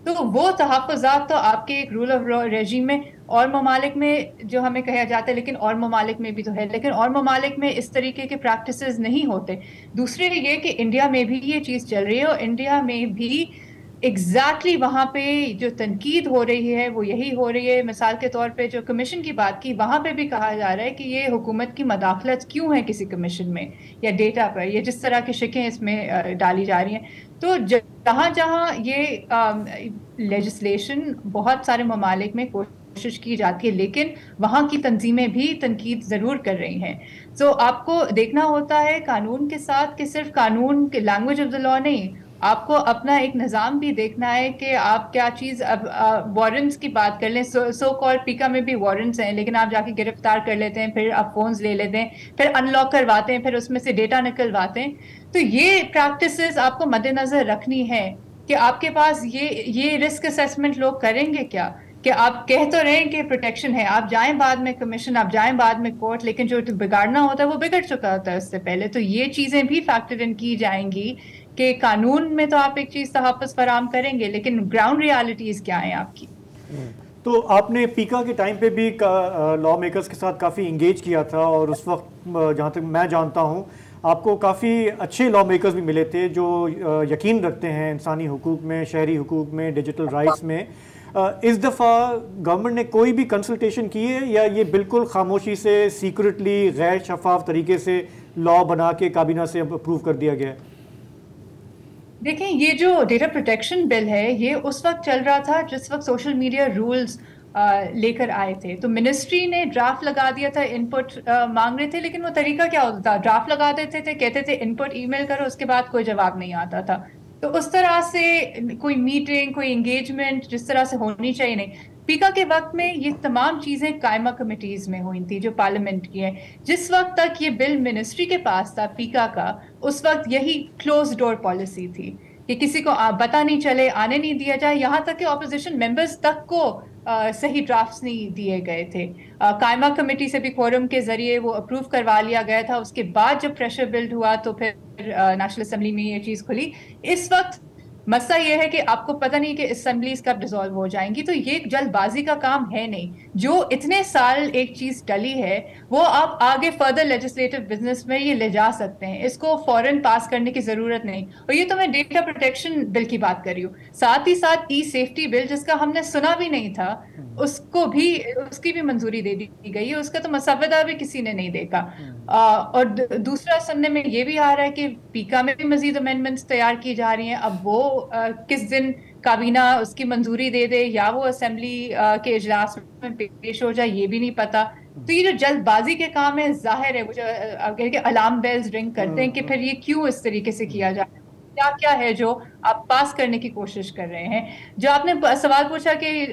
تو وہ تحفظات تو آپ کے ایک رول آف لا رجیم میں اور ممالک میں جو ہمیں کہا جاتا ہے, لیکن اور ممالک میں بھی تو ہے, لیکن اور ممالک میں اس طریقے کے پریکٹسز نہیں ہوتے. دوسرے یہ کہ انڈیا میں بھی یہ چیز چل رہی ہے, اور انڈیا میں بھی ایگزیکٹلی وہاں پہ جو تنقید ہو رہی ہے وہ یہی ہو رہی ہے. مثال کے طور پہ جو کمیشن کی بات کی وہاں پہ بھی کہا جا رہا ہے کہ یہ حکومت کی مداخلت کیوں ہے کسی کمیشن میں یا ڈیٹا پر, یا جس طرح کی شکیں اس میں ڈالی جا رہی ہیں. تو جہاں جہاں یہ لیجسلیشن بہت سارے ممالک میں کوشش کی جاتی ہے, لیکن وہاں کی تنظیمیں بھی تنقید ضرور کر رہی ہیں. تو آپ کو دیکھنا ہوتا ہے قانون کے ساتھ کہ صرف قانون کے لینگویج آف دا لا نہیں, آپ کو اپنا ایک نظام بھی دیکھنا ہے کہ آپ کیا چیز. اب وارنٹس کی بات کر لیں, سو کال پیکا میں بھی وارنٹس ہیں, لیکن آپ جا کے گرفتار کر لیتے ہیں, پھر آپ فونز لے لیتے ہیں, پھر ان لاک کرواتے ہیں, پھر اس میں سے ڈیٹا نکلواتے ہیں. تو یہ پریکٹسز آپ کو مد نظر رکھنی ہے کہ آپ کے پاس یہ رسک اسیسمنٹ لوگ کریں گے کیا, کہ آپ کہہ تو رہے ہیں کہ پروٹیکشن ہے, آپ جائیں بعد میں کمیشن, آپ جائیں بعد میں کورٹ, لیکن جو بگاڑنا ہوتا ہے وہ بگڑ چکا ہوتا ہے اس سے پہلے. تو یہ چیزیں بھی فیکٹر ان کی جائیں گی کہ قانون میں تو آپ ایک چیز تحفظ فراہم کریں گے, لیکن گراؤنڈ ریالٹیز کیا ہیں آپ کی. تو آپ نے پیکا کے ٹائم پہ بھی لا میکرز کے ساتھ کافی انگیج کیا تھا, اور اس وقت جہاں تک میں جانتا ہوں آپ کو کافی اچھے لا میکرز بھی ملے تھے جو یقین رکھتے ہیں انسانی حقوق میں, شہری حقوق میں, ڈیجیٹل رائٹس میں. اس دفعہ گورنمنٹ نے کوئی بھی کنسلٹیشن کی ہے یا یہ بالکل خاموشی سے سیکرٹلی غیر شفاف طریقے سے لا بنا کے کابینہ سے اپروو کر دیا گیا ہے؟ دیکھیں یہ جو ڈیٹا پروٹیکشن بل ہے یہ اس وقت چل رہا تھا جس وقت سوشل میڈیا رولز لے کر آئے تھے. تو منسٹری نے ڈرافٹ لگا دیا تھا, ان پٹ مانگ رہے تھے, لیکن وہ طریقہ کیا ہوتا تھا, ڈرافٹ لگا دیتے تھے, کہتے تھے ان پٹ ای میل کرو, اس کے بعد کوئی جواب نہیں آتا تھا. تو اس طرح سے کوئی میٹنگ, کوئی انگیجمنٹ جس طرح سے ہونی چاہیے نہیں. پیکا کے وقت میں یہ تمام چیزیں قائمہ کمیٹیز میں ہوئی تھی جو پارلیمنٹ کی ہیں. جس وقت تک یہ بل منسٹری کے پاس تھا پیکا کا, اس وقت یہی کلوز ڈور پالیسی تھی کہ کسی کو پتہ نہیں چلے, آنے نہیں دیا جائے, یہاں تک کہ اپوزیشن ممبرز تک کو صحیح ڈرافٹس نہیں دیے گئے تھے. قائمہ کمیٹی سے بھی کورم کے ذریعے وہ اپروو کروا لیا گیا تھا. اس کے بعد جب پریشر بلڈ ہوا تو پھر نیشنل اسمبلی میں یہ چیز کھلی. اس وقت مسئلہ یہ ہے کہ آپ کو پتہ نہیں کہ اسمبلیز کب ڈیزالو ہو جائیں گی، تو یہ ایک جلد بازی کا کام ہے نہیں. جو اتنے سال ایک چیز ٹلی ہے وہ آپ آگے فردر لیجسلیٹو بزنس میں یہ لے جا سکتے ہیں، اس کو فوراً پاس کرنے کی ضرورت نہیں. اور یہ تو میں ڈیٹا پروٹیکشن بل کی بات کر رہی ہوں، ساتھ ہی ساتھ ای سیفٹی بل جس کا ہم نے سنا بھی نہیں تھا، اس کی بھی منظوری دے دی گئی ہے، اس کا تو مسودہ بھی کسی نے نہیں دیکھا. اور دوسرا سننے میں یہ بھی آ رہا ہے کہ پیکا میں بھی مزید امینڈمنٹس تیار کی جا رہی ہیں. اب وہ کس دن کابینہ اس کی منظوری دے دے یا وہ اسمبلی کے اجلاس میں پیش ہو جائے یہ بھی نہیں پتا. تو یہ جو جلد بازی کے کام ہے ظاہر ہے مجھے الارم بیلز رنگ کرتے ہیں کہ پھر یہ کیوں اس طریقے سے کیا جائے، کیا کیا ہے جو آپ پاس کرنے کی کوشش کر رہے ہیں. جو آپ نے سوال پوچھا کہ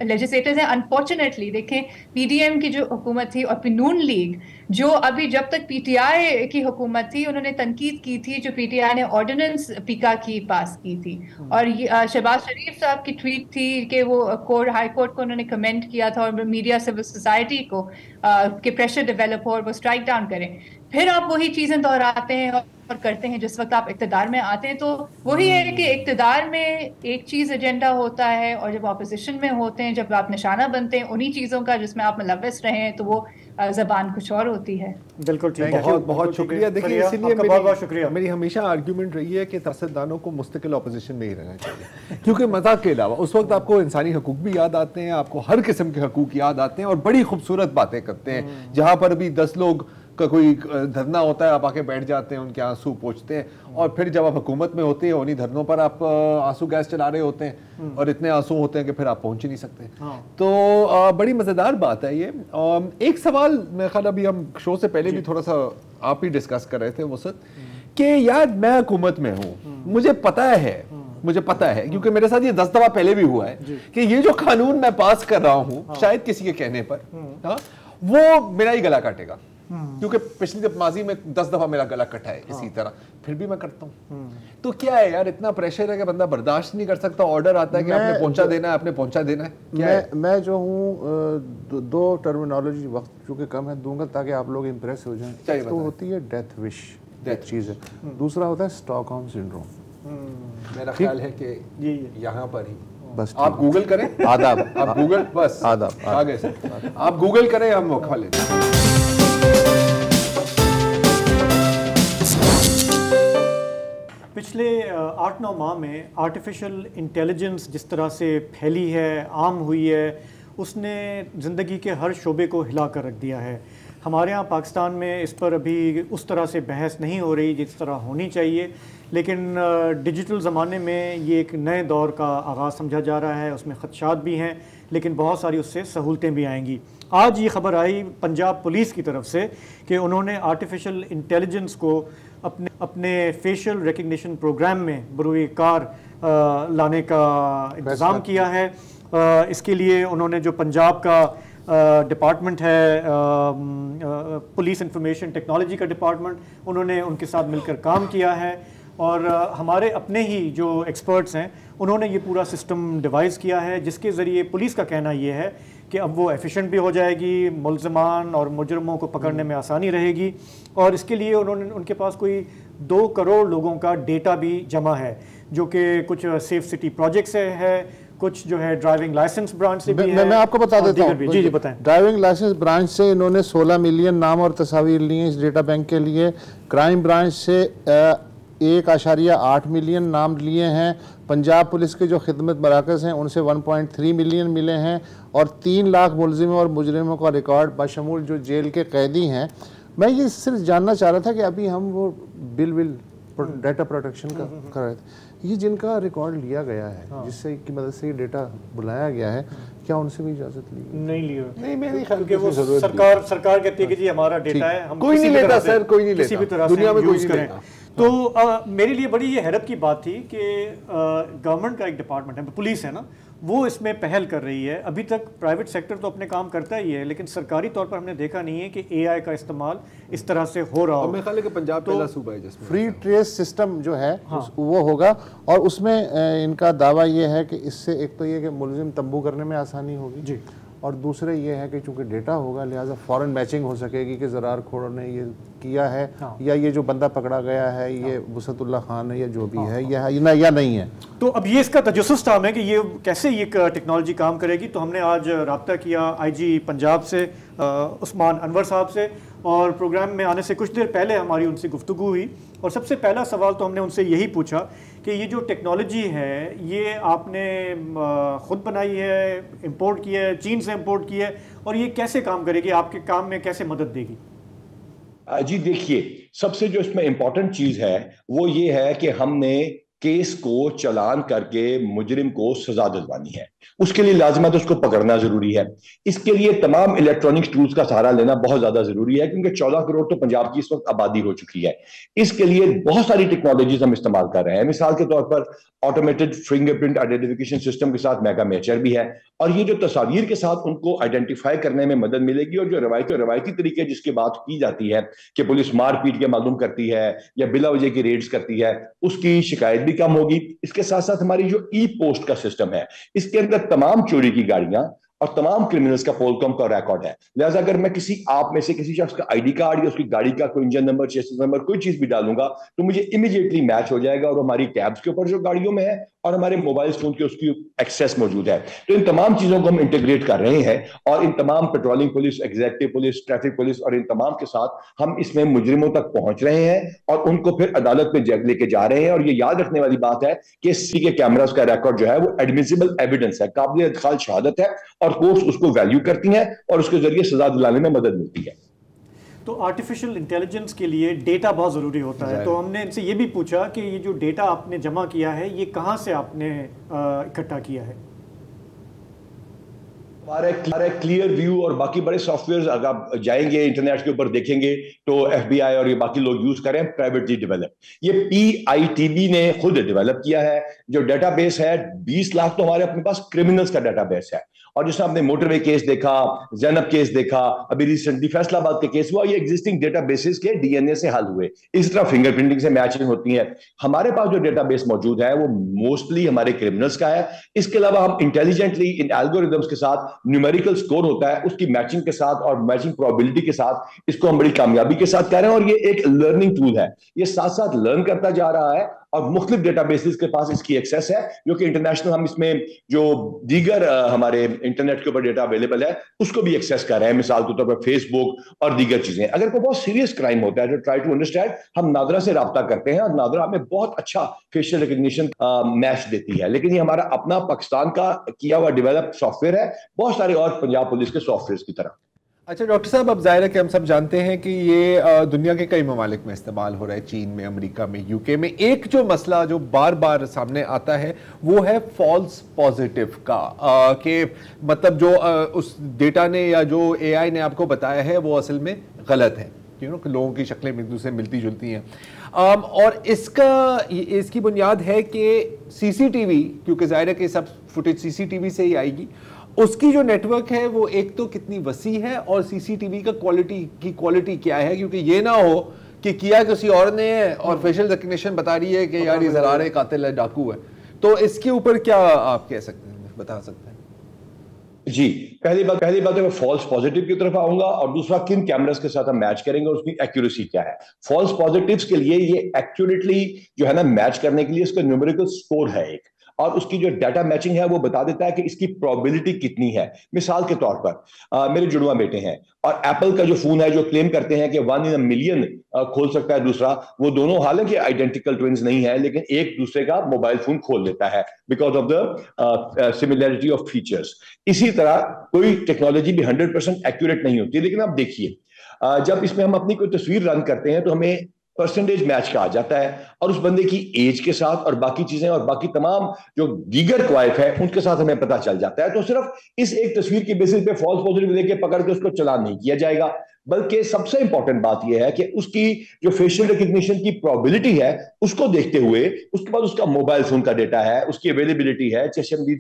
لیجسلیٹرز ہیں، انفارچونیٹلی دیکھیں پی ڈی ایم کی جو حکومت تھی اور پھر نون لیگ جو ابھی جب تک پی ٹی آئی کی حکومت تھی انہوں نے تنقید کی تھی جو پی ٹی آئی نے آرڈیننس پیکا کی پاس کی تھی. اور شہباز شریف صاحب کی ٹویٹ تھی کہ وہ ہائی کورٹ کو انہوں نے کمنٹ کیا تھا اور میڈیا سول سوسائٹی کو کہ پریشر ڈیولپ ہو اور وہ اسٹرائک ڈاؤن کریں. پھر آپ وہی چیزیں دہراتے ہیں اور کرتے ہیں جس وقت آپ اقتدار میں آتے ہیں. تو وہی ہے کہ اقتدار میں ایک چیز ایجنڈا ہوتا ہے اور جب اپوزیشن میں ہوتے ہیں، جب آپ نشانہ بنتے ہیں انہی چیزوں کا جس میں آپ ملوث رہے ہیں، تو وہ زبان کچھ اور ہوتی ہے. بالکل ٹھیک ہے، بہت بہت شکریہ. دیکھیے اسی لیے بہت بہت شکریہ. میری ہمیشہ آرگیومنٹ رہی ہے کہ سیاستدانوں کو مستقل اپوزیشن میں ہی رہنا چاہیے، کیونکہ مذاق کے علاوہ اس وقت آپ کو انسانی حقوق بھی یاد آتے ہیں، آپ کو ہر قسم کے حقوق یاد آتے ہیں اور بڑی خوبصورت باتیں کرتے ہیں. جہاں پر بھی 10 لوگ کا کوئی دھرنا ہوتا ہے آپ آ کے بیٹھ جاتے ہیں، ان کے آنسو پوچھتے ہیں، اور پھر جب آپ حکومت میں ہوتے ہیں انہیں دھرنوں پر آپ آنسو گیس چلا رہے ہوتے ہیں اور اتنے آنسو ہوتے ہیں کہ پھر آپ پہنچ ہی نہیں سکتے. تو بڑی مزیدار بات ہے یہ. ایک سوال میرے خیال ابھی ہم شو سے پہلے بھی تھوڑا سا آپ ہی ڈسکس کر رہے تھے وسط کہ یار میں حکومت میں ہوں، مجھے پتا ہے کیونکہ میرے ساتھ یہ 10 دفعہ پہلے بھی ہوا ہے کہ یہ جو قانون میں پاس کر رہا ہوں شاید کسی کے کہنے پر وہ میرا ہی گلا کاٹے گا، کیونکہ پچھلی ماضی میں 10 دفعہ میرا گلا کٹا ہے اسی طرح، پھر بھی میں کرتا ہوں. تو کیا ہے یار اتنا پریشر ہے کہ بندہ برداشت نہیں کر سکتا، آرڈر آتا ہے کہ آپ نے پہنچا دینا ہے، آپ نے پہنچا دینا ہے. کیا ہے میں جو ہوں دو ٹرمینالوجی وقت چونکہ کم ہے دوں گا تاکہ آپ لوگ امپریس ہو جائیں. ایک تو ہوتی ہے ڈیتھ وش، ایک چیز ہے، دوسرا ہوتا ہے اسٹاک ہوم سنڈروم. میرا خیال ہے کہ یہاں پر ہی بس آپ گوگل کریں، آداب، آپ گوگل بس آداب آگے سے آپ گوگل کریں، ہم موقع لیتے ہیں. پچھلے 8-9 ماہ میں آرٹیفیشل انٹیلیجنس جس طرح سے پھیلی ہے، عام ہوئی ہے، اس نے زندگی کے ہر شعبے کو ہلا کر رکھ دیا ہے. ہمارے ہاں پاکستان میں اس پر ابھی اس طرح سے بحث نہیں ہو رہی جس طرح ہونی چاہیے، لیکن ڈیجیٹل زمانے میں یہ ایک نئے دور کا آغاز سمجھا جا رہا ہے. اس میں خدشات بھی ہیں لیکن بہت ساری اس سے سہولتیں بھی آئیں گی. آج یہ خبر آئی پنجاب پولیس کی طرف سے کہ انہوں نے آرٹیفیشل انٹیلیجنس کو اپنے فیشل ریکگنیشن پروگرام میں بروئے کار لانے کا انتظام کیا ہے. اس کے لیے انہوں نے جو پنجاب کا ڈپارٹمنٹ ہے پولیس انفارمیشن ٹیکنالوجی کا ڈپارٹمنٹ، انہوں نے ان کے ساتھ مل کر کام کیا ہے اور ہمارے اپنے ہی جو ایکسپرٹس ہیں انہوں نے یہ پورا سسٹم ڈیوائز کیا ہے جس کے ذریعے پولیس کا کہنا یہ ہے کہ اب وہ ایفیشنٹ بھی ہو جائے گی، ملزمان اور مجرموں کو پکڑنے میں آسانی رہے گی. اور اس کے لیے ان کے پاس کوئی 2 کروڑ لوگوں کا ڈیٹا بھی جمع ہے جو کہ کچھ سیف سٹی پروجیکٹ سے ہے، کچھ جو ہے ڈرائیونگ لائسنس برانچ سے بھی ہے. میں آپ کو بتا دیتا ہوں. جی بتائیں. ڈرائیونگ لائسنس برانچ سے انہوں نے 16 ملین نام اور تصاویر لیے اس ڈیٹا بینک کے لیے. کرائم برانچ سے 1.8 ملین نام لیے ہیں. پنجاب پولیس کے جو خدمت مراکز ہیں ان سے 1.3 ملین ملے ہیں اور 3 لاکھ ملزموں اور مجرموں کا ریکارڈ بشمول جو جیل کے قیدی ہیں. میں یہ صرف جاننا چاہ رہا تھا کہ ابھی ہم وہ بل ڈیٹا پروٹیکشن کا کر رہے تھے، یہ جن کا ریکارڈ لیا گیا ہے جس سے کی مدد سے یہ ڈیٹا بلایا گیا ہے، کیا ان سے بھی اجازت لی؟ نہیں لی. نہیں میرے خیال کہ وہ سرکار کہتی ہے کہ جی ہمارا ڈیٹا ہے، ہم کوئی نہیں لیتا سر، کوئی نہیں لیتا کسی بھی طرح سے دنیا میں یوز کریں. تو میرے لیے بڑی یہ حیرت کی بات تھی کہ گورنمنٹ کا ایک ڈپارٹمنٹ ہے، پولیس ہے نا، وہ اس میں پہل کر رہی ہے. ابھی تک پرائیویٹ سیکٹر تو اپنے کام کرتا ہی ہے لیکن سرکاری طور پر ہم نے دیکھا نہیں ہے کہ اے آئی کا استعمال اس طرح سے ہو رہا ہو. میرے خیال ہے کہ پنجاب پہلا صوبہ ہے جس میں فری ٹریس سسٹم جو ہے وہ ہوگا اور اس میں ان کا دعویٰ یہ ہے کہ اس سے ایک تو یہ کہ ملزم تنبو کرنے میں آسانی ہوگی جی، اور دوسرے یہ ہے کہ چونکہ ڈیٹا ہوگا لہٰذا فوراً میچنگ ہو سکے گی کہ زرار کھوڑو نے یہ کیا ہے یا یہ جو بندہ پکڑا گیا ہے یہ وسعت اللہ خان ہے یا جو بھی ہے یا نہیں ہے. تو اب یہ اس کا تجسس ٹائم ہے کہ یہ کیسے یہ ٹیکنالوجی کام کرے گی. تو ہم نے آج رابطہ کیا آئی جی پنجاب سے عثمان انور صاحب سے, اور پروگرام میں آنے سے کچھ دیر پہلے ہماری ان سے گفتگو ہوئی, اور سب سے پہلا سوال تو ہم نے ان سے یہی پوچھا کہ یہ جو ٹیکنالوجی ہے یہ آپ نے خود بنائی ہے, امپورٹ کی ہے, چین سے امپورٹ کی ہے, اور یہ کیسے کام کرے گی, آپ کے کام میں کیسے مدد دے گی؟ جی دیکھیے, سب سے جو اس میں امپورٹنٹ چیز ہے وہ یہ ہے کہ ہم نے کیس کو چالان کر کے مجرم کو سزا دلوانی ہے. اس کے لیے لازم ہے تو اس کو پکڑنا ضروری ہے. اس کے لیے تمام الیکٹرانک ٹولز کا سہارا لینا بہت زیادہ ضروری ہے, کیونکہ 14 کروڑ تو پنجاب کی اس وقت آبادی ہو چکی ہے. اس کے لیے بہت ساری ٹیکنالوجیز ہم استعمال کر رہے ہیں. مثال کے طور پر automated finger print identification system کے ساتھ میگا میچر بھی ہے, اور یہ جو تصاویر کے ساتھ ان کو آئیڈینٹیفائی کرنے میں مدد ملے گی, اور جو روایتی طریقے جس کی بات کی جاتی ہے کہ پولیس مار پیٹ کے معلوم کرتی ہے یا بلا وجہ کی ریڈز کرتی ہے, اس کی شکایت بھی کم ہوگی. اس کے ساتھ ساتھ ہماری جو ای پوسٹ کا سسٹم ہے, اس کے اندر تمام چوری کی گاڑیاں اور تمام کرمنلز کا پولکم کا ریکارڈ ہے. لہٰذا اگر میں کسی آپ میں سے کسی شخص کا آئی ڈی کارڈ یا اس کی گاڑی کا کوئی انجن نمبر, چیسس نمبر, کوئی چیز بھی ڈالوں گا تو مجھے امیڈیٹلی میچ ہو جائے گا, اور ہماری ٹیبز کے اوپر جو گاڑیوں میں ہے اور ہمارے موبائل فون کے اس کی ایکسیس موجود ہے. تو ان تمام چیزوں کو ہم انٹیگریٹ کر رہے ہیں, اور ان تمام patrolling police, executive police, traffic police اور ان تمام کے ساتھ ہم اس میں مجرموں تک پہنچ رہے ہیں اور ان کو پھر عدالت میں لے کے جا رہے ہیں. اور یہ یاد رکھنے والی بات ہے کہ سی کے کیمراز کا ریکارڈ جو ہے وہ ایڈمیسیبل ایویڈنس ہے, قابل ادخال شہادت ہے, اور کورٹس اس کو ویلیو کرتی ہیں اور اس کے ذریعے سزا دلانے میں مدد ملتی ہے. تو آرٹیفیشل انٹیلیجنس کے لیے ڈیٹا بہت ضروری ہوتا ہے. تو ہم نے ان سے یہ بھی پوچھا کہ یہ جو ڈیٹا آپ نے جمع کیا ہے یہ کہاں سے آپ نے اکٹھا کیا ہے؟ ہمارا کلیئر ویو اور باقی بڑے سافٹ ویئرز اگر آپ جائیں گے انٹرنیٹ کے اوپر دیکھیں گے تو ایف بی آئی اور یہ باقی لوگ یوز کریں, پرائیویٹلی ڈیولپ. یہ پی آئی ٹی بی نے خود ڈیولپ کیا ہے. جو ڈیٹا بیس ہے 20 لاکھ تو ہمارے اپنے پاس کرمنلز کا ڈیٹا بیس ہے. اور جس میں آپ نے موٹر وے کیس دیکھا, زینب کیس دیکھا, ابھی ریسنٹلی فیصل آباد کے کیس ہوا, یہ ایگزسٹنگ ڈیٹا بیسز کے ڈی این اے سے حل ہوئے. اس طرح فنگر پرنٹنگ سے میچنگ ہوتی ہے. ہمارے پاس جو ڈیٹا بیس موجود ہے وہ موسٹلی ہمارے کرمنلز کا ہے. اس کے علاوہ ہم انٹیلیجنٹلی ان الگوریدمز کے ساتھ نیومیریکل سکور ہوتا ہے اس کی میچنگ کے ساتھ اور میچنگ پروبیبلٹی کے ساتھ اس کو ہم بڑی کامیابی کے ساتھ کہہ رہے ہیں. اور یہ ایک لرننگ ٹول ہے, یہ ساتھ ساتھ لرن کرتا جا رہا ہے, اور مختلف ڈیٹا بیسز کے پاس اس کی ایکسیس ہے, جو کہ انٹرنیشنل ہم اس میں جو دیگر ہمارے انٹرنیٹ کے اوپر ڈیٹا اویلیبل ہے اس کو بھی ایکسیس کر رہے ہیں. مثال کے طور پر فیس بک اور دیگر چیزیں. اگر کوئی بہت سیریس کرائم ہوتا ہے جو ٹرائی ٹو انڈرسٹینڈ, ہم نادرا سے رابطہ کرتے ہیں, اور نادرا ہمیں بہت اچھا فیشیل ریکگنیشن میچ دیتی ہے. لیکن یہ ہمارا اپنا پاکستان کا کیا ہوا ڈیولپ سافٹ ویئر ہے, بہت سارے اور پنجاب پولیس کے سافٹ ویئر کی طرح. اچھا ڈاکٹر صاحب, اب ظاہر ہے کہ ہم سب جانتے ہیں کہ یہ دنیا کے کئی ممالک میں استعمال ہو رہا ہے, چین میں, امریکہ میں, یو کے میں. ایک جو مسئلہ جو بار بار سامنے آتا ہے وہ ہے فالس پازیٹیو کا, کہ مطلب جو اس ڈیٹا نے یا جو اے آئی نے آپ کو بتایا ہے وہ اصل میں غلط ہے, لوگوں کی شکلیں ایک دوسرے سے ملتی جلتی ہیں. اور اس کی بنیاد ہے کہ سی سی ٹی وی, کیونکہ ظاہر ہے کہ سب فوٹیج سی سی ٹی وی سے ہی آئے گی, اس کی جو نیٹ ورک ہے وہ ایک تو کتنی وسیع ہے, اور سی سی ٹی وی کا کوالٹی کیا ہے, کیونکہ یہ نہ ہو کہ کیا کسی اور نے ہے اور فیشل ریکگنیشن بتا رہی ہے کہ یار یہ زرار ہے, قاتل ہے, ڈاکو ہے. تو اس کے اوپر کیا آپ کہہ سکتے ہیں, بتا سکتے ہیں؟ جی, پہلی بات ہے میں فالس پازیٹیو کی طرف آؤں گا, اور دوسرا کن کیمراز کے ساتھ ہم میچ کریں گے, اس کی ایکیوریسی کیا ہے. فالس پازیٹیوز کے لیے یہ ایکوریٹلی جو ہے نا میچ کرنے کے لیے اس کا نیومیریکل سکور ہے ایک, اور اس کی جو ڈیٹا میچنگ ہے وہ بتا دیتا ہے کہ اس کی پروبیبلٹی کتنی ہے. مثال کے طور پر میرے جڑواں بیٹے ہیں, اور ایپل کا جو فون ہے جو کلیم کرتے ہیں کہ 1 in a million کھول سکتا ہے دوسرا, وہ دونوں حالانکہ آئیڈینٹیکل ٹوئنز نہیں ہے لیکن ایک دوسرے کا موبائل فون کھول لیتا ہے because of the similarity of features. اسی طرح کوئی ٹیکنالوجی بھی 100% ایکوریٹ نہیں ہوتی, لیکن آپ دیکھیے جب اس میں ہم اپنی کوئی تصویر رن کرتے ہیں تو ہمیں پرسنٹیج میچ کہا جاتا ہے, اور اس بندے کی ایج کے ساتھ اور باقی چیزیں اور باقی تمام جو دیگر کوائف ہے ان کے ساتھ ہمیں پتہ چل جاتا ہے. تو صرف اس ایک تصویر کی بیسس پہ فالس پازیٹیو لے کے پکڑ کے اس کو چلان نہیں کیا جائے گا. بلکہ سب سے امپورٹنٹ بات یہ ہے کہ اس کی جو فیشل ریکگنیشن کی پروبیبلٹی ہے اس کو دیکھتے ہوئے اس کے بعد اس کا موبائل فون کا ڈیٹا ہے, اس کی اویلیبلٹی ہے, چشمدید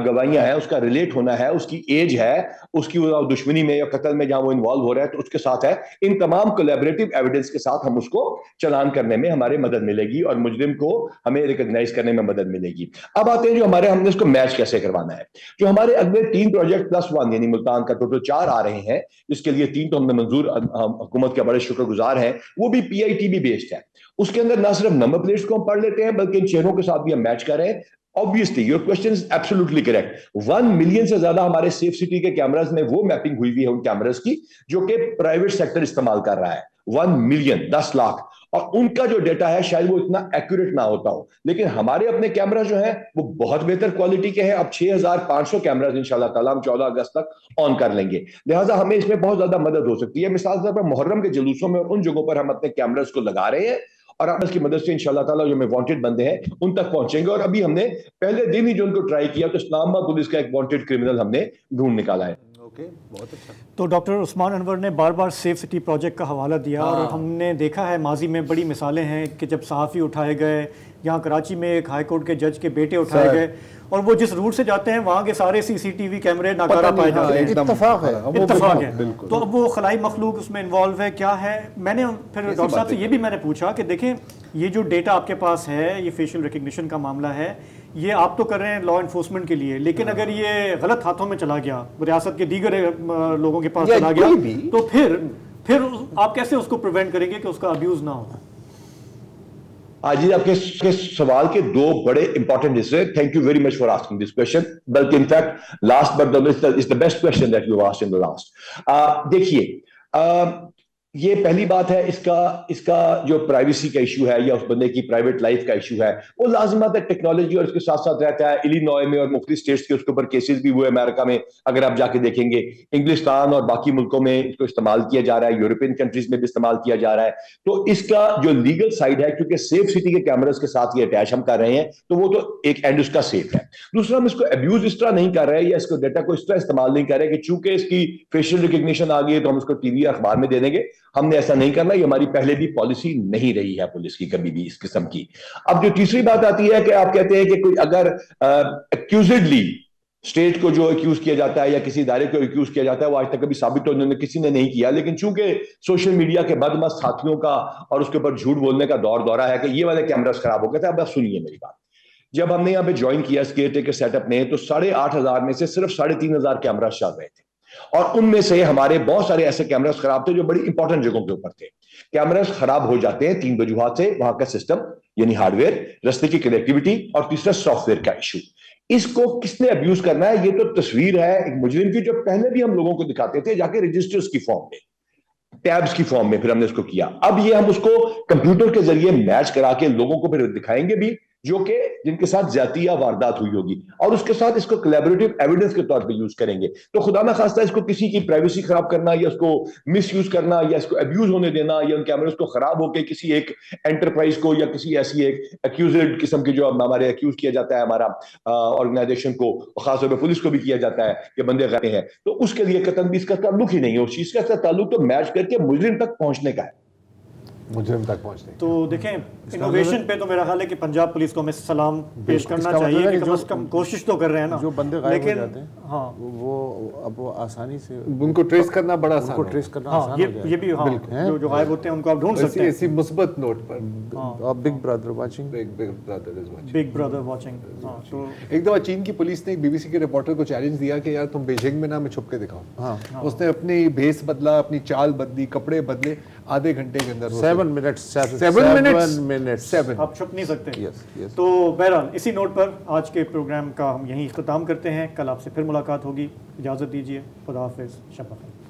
گواہیاں ہیں, اس کا ریلیٹ ہونا ہے, اس کی ایج ہے, اس کی دشمنی میں یا قتل میں جہاں وہ انوالو ہو رہا ہے تو اس کے ساتھ ہے. ان تمام کولیبریٹو ایویڈنس کے ساتھ ہم اس کو چلان کرنے میں ہمارے مدد ملے گی اور مجرم کو ہمیں ریکگنائز کرنے میں مدد ملے گی. اب آتے ہیں جو ہمارے, ہم نے اس کو میچ کیسے کروانا ہے. جو ہمارے اگلے 3 پروجیکٹ پلس 1 یعنی ملتان کا ٹوٹل 4 آ رہے ہیں, جس کے لیے 3 تو ہم نے منظور, حکومت کے بڑے شکر گزار ہیں, وہ بھی پی آئی ٹی بی بیسڈ ہے. اس کے اندر نہ صرف نمبر پلیٹس کو ہم پڑھ لیتے ہیں بلکہ ان چہروں کے ساتھ بھی ہم میچ کر رہے ہیں. Obviously, your question is absolutely correct. 1 million سے زیادہ ہمارے سیف سٹی کے کیمراز میں وہ میپنگ ہوئی ہے ان کیمراز کی جو کہ پرائیویٹ سیکٹر استعمال کر رہا ہے. 1 ملین 10 لاکھ, اور ان کا جو ڈیٹا ہے شاید وہ اتنا ایکوریٹ نہ ہوتا ہو, لیکن ہمارے اپنے کیمرا جو ہیں وہ بہت بہتر کوالٹی کے ہیں. اب 6500 کیمراز انشاءاللہ تعالیٰ ہم 14 اگست تک آن کر لیں گے, لہٰذا ہمیں اس میں بہت زیادہ مدد ہو سکتی ہے. مثال کے طور پر محرم کے جلوسوں میں اور ان جگہوں پر ہم اپنے کیمراز کو لگا رہے ہیں اور آپ اس کی مدد سے انشاءاللہ تعالیٰ جو ہمیں وانٹڈ بندے ہیں ان تک پہنچیں گے. اور ابھی ہم نے پہلے دن ہی جو ان کو ٹرائی کیا تو اسلام آباد پولیس کا ایک وانٹڈ کرمنل ہم نے ڈھونڈ نکالا ہے. بہت اچھا. تو ڈاکٹر عثمان انور نے بار بار سیف سٹی پروجیکٹ کا حوالہ دیا اور ہم نے دیکھا ہے ماضی میں بڑی مثالیں ہیں کہ جب صحافی اٹھائے گئے, یہاں کراچی میں ایک ہائی کورٹ کے جج کے بیٹے اٹھائے گئے اور وہ جس روٹ سے جاتے ہیں وہاں کے سارے سی سی ٹی وی کیمرے ناکارہ پائے جاتے ہیں. اتفاق ہے, اتفاق ہے. تو اب وہ خلائی مخلوق اس میں انوالو ہے, کیا ہے؟ میں نے پھر ڈاکٹر صاحب سے یہ بھی میں نے پوچھا کہ دیکھیں یہ جو ڈیٹا آپ کے پاس ہے, یہ فیشل ریکگنیشن کا معاملہ ہے, یہ آپ تو کر رہے ہیں لا انفورسمنٹ کے لیے, لیکن اگر یہ غلط ہاتھوں میں چلا گیا, ریاست کے دیگر لوگوں کے پاس چلا گیا, تو پھر آپ کیسے اس کو پریونٹ کریں گے کہ اس کا ابیوز نہ ہو؟ جی, آپ کے سوال کے 2 بڑے امپورٹنٹ حصے. Thank you very much for asking this question, بلکہ in fact last but is the best question that you asked in the last. دیکھیے یہ پہلی بات ہے, اس کا جو پرائیویسی کا ایشو ہے یا اس بندے کی پرائیویٹ لائف کا ایشو ہے وہ لازمات ہے ٹیکنالوجی اور اس کے ساتھ ساتھ رہتا ہے. الینوائے میں اور مختلف اسٹیٹس کے اس کے اوپر کیسز بھی ہوئے, امریکہ میں اگر آپ جا کے دیکھیں گے, انگلستان اور باقی ملکوں میں اس کو استعمال کیا جا رہا ہے, یورپین کنٹریز میں بھی استعمال کیا جا رہا ہے. تو اس کا جو لیگل سائڈ ہے, کیونکہ سیف سٹی کے کیمراز کے ساتھ یہ اٹیچ ہم کر رہے ہیں تو وہ تو ایک اینڈ اس کا سیف ہے. دوسرا, ہم اس کو ابیوز اس طرح نہیں کر رہے یا اس کو ڈیٹا کو اس طرح استعمال نہیں کر رہے کہ چونکہ اس کی فیشل ریکگنیشن آ گئی ہے تو ہم اس کو ٹی وی اخبار میں دے دیں گے. ہم نے ایسا نہیں کرنا, یہ ہماری پہلے بھی پالیسی نہیں رہی ہے پولیس کی کبھی بھی اس قسم کی. اب جو تیسری بات آتی ہے کہ آپ کہتے ہیں کہ کوئی اگر ایکیوزڈلی اسٹیٹ کو جو ایکیوز کیا جاتا ہے یا کسی ادارے کو ایکیوز کیا جاتا ہے, وہ آج تک کبھی ثابت ہونے کسی نے نہیں کیا, لیکن چونکہ سوشل میڈیا کے بدمست ساتھیوں کا اور اس کے اوپر جھوٹ بولنے کا دورہ ہے کہ یہ والے کیمراز خراب ہو گئے تھے. اب آپ سنیے میری بات. جب ہم نے یہاں پہ جوائن کیا اس کیئر ٹیکر سیٹ اپ نے تو 8,500 میں سے صرف 3,500 کیمراز چل رہے تھے, اور ان میں سے ہمارے بہت سارے ایسے کیمراز خراب تھے جو بڑی امپورٹنٹ جگہوں کے اوپر تھے. کیمراز خراب ہو جاتے ہیں 3 وجوہات سے, وہاں کا سسٹم یعنی ہارڈ ویئر, رستے کی کنیکٹیوٹی, اور تیسرا سافٹ ویئر کا ایشو. اس کو کس نے ابیوز کرنا ہے؟ یہ تو تصویر ہے ایک مجرم کی جو پہلے بھی ہم لوگوں کو دکھاتے تھے جا کے رجسٹرز کی فارم میں, ٹیبز کی فارم میں, پھر ہم نے اس کو کیا. اب یہ ہم اس کو کمپیوٹر کے ذریعے میچ کرا کے لوگوں کو پھر دکھائیں گے بھی جو کہ جن کے ساتھ زیادتی یا واردات ہوئی ہوگی, اور اس کے ساتھ اس کو کولیبریٹو ایویڈنس کے طور پہ یوز کریں گے. تو خدا نہ خواستہ اس کو کسی کی پرائیویسی خراب کرنا یا اس کو مس یوز کرنا یا اس کو ابیوز ہونے دینا یا ان کیمراز کو خراب ہو کے کسی ایک انٹرپرائز کو یا کسی ایسی ایک ایکیوزڈ قسم کی جو ہمارے ایکیوز کیا جاتا ہے ہمارا آرگنائزیشن کو, خاص طور پہ پولیس کو بھی کیا جاتا ہے کہ بندے غلط ہیں, تو اس کے لیے قطعاً بھی اس کا تعلق ہی نہیں ہے. اس چیز کا تعلق تو میچ کر کے مجرم تک پہنچنے کا ہے, مجرم تک پہنچنے. تو دیکھیں انوویشن پہ تو میرا خیال ہے کہ پنجاب پولیس کو ہمیں سلام پیش کرنا چاہیے کہ کم از کم کوشش تو کر رہے ہیں نا. جو بندے غائب ہو جاتے ہیں ہاں وہ اب وہ آسانی سے ان کو ٹریس کرنا بڑا آسان ہے, ان کو ٹریس کرنا آسان ہو جائے. یہ بھی ہاں جو غائب ہوتے ہیں ان کو آپ ڈھونڈ سکتے ہیں. اسی مثبت نوٹ پر big brother watching, big brother watching. تو ایک دفعہ چین کی پولیس نے بی بی سی کے رپورٹر کو چیلنج دیا کہ یار تم بیجنگ میں نا ہمیں چھپ کے دکھاؤ. اس نے اپنی بھیس بدلا, اپنی چال بدلی, کپڑے بدلے, آدھے گھنٹے کے اندر 7 منٹس آپ چھپ نہیں سکتے. تو بہرحال اسی نوٹ پر آج کے پروگرام کا ہم یہیں اختتام کرتے ہیں. کل آپ سے پھر ملاقات ہوگی, اجازت دیجیے, خدا حافظ, شب بخیر.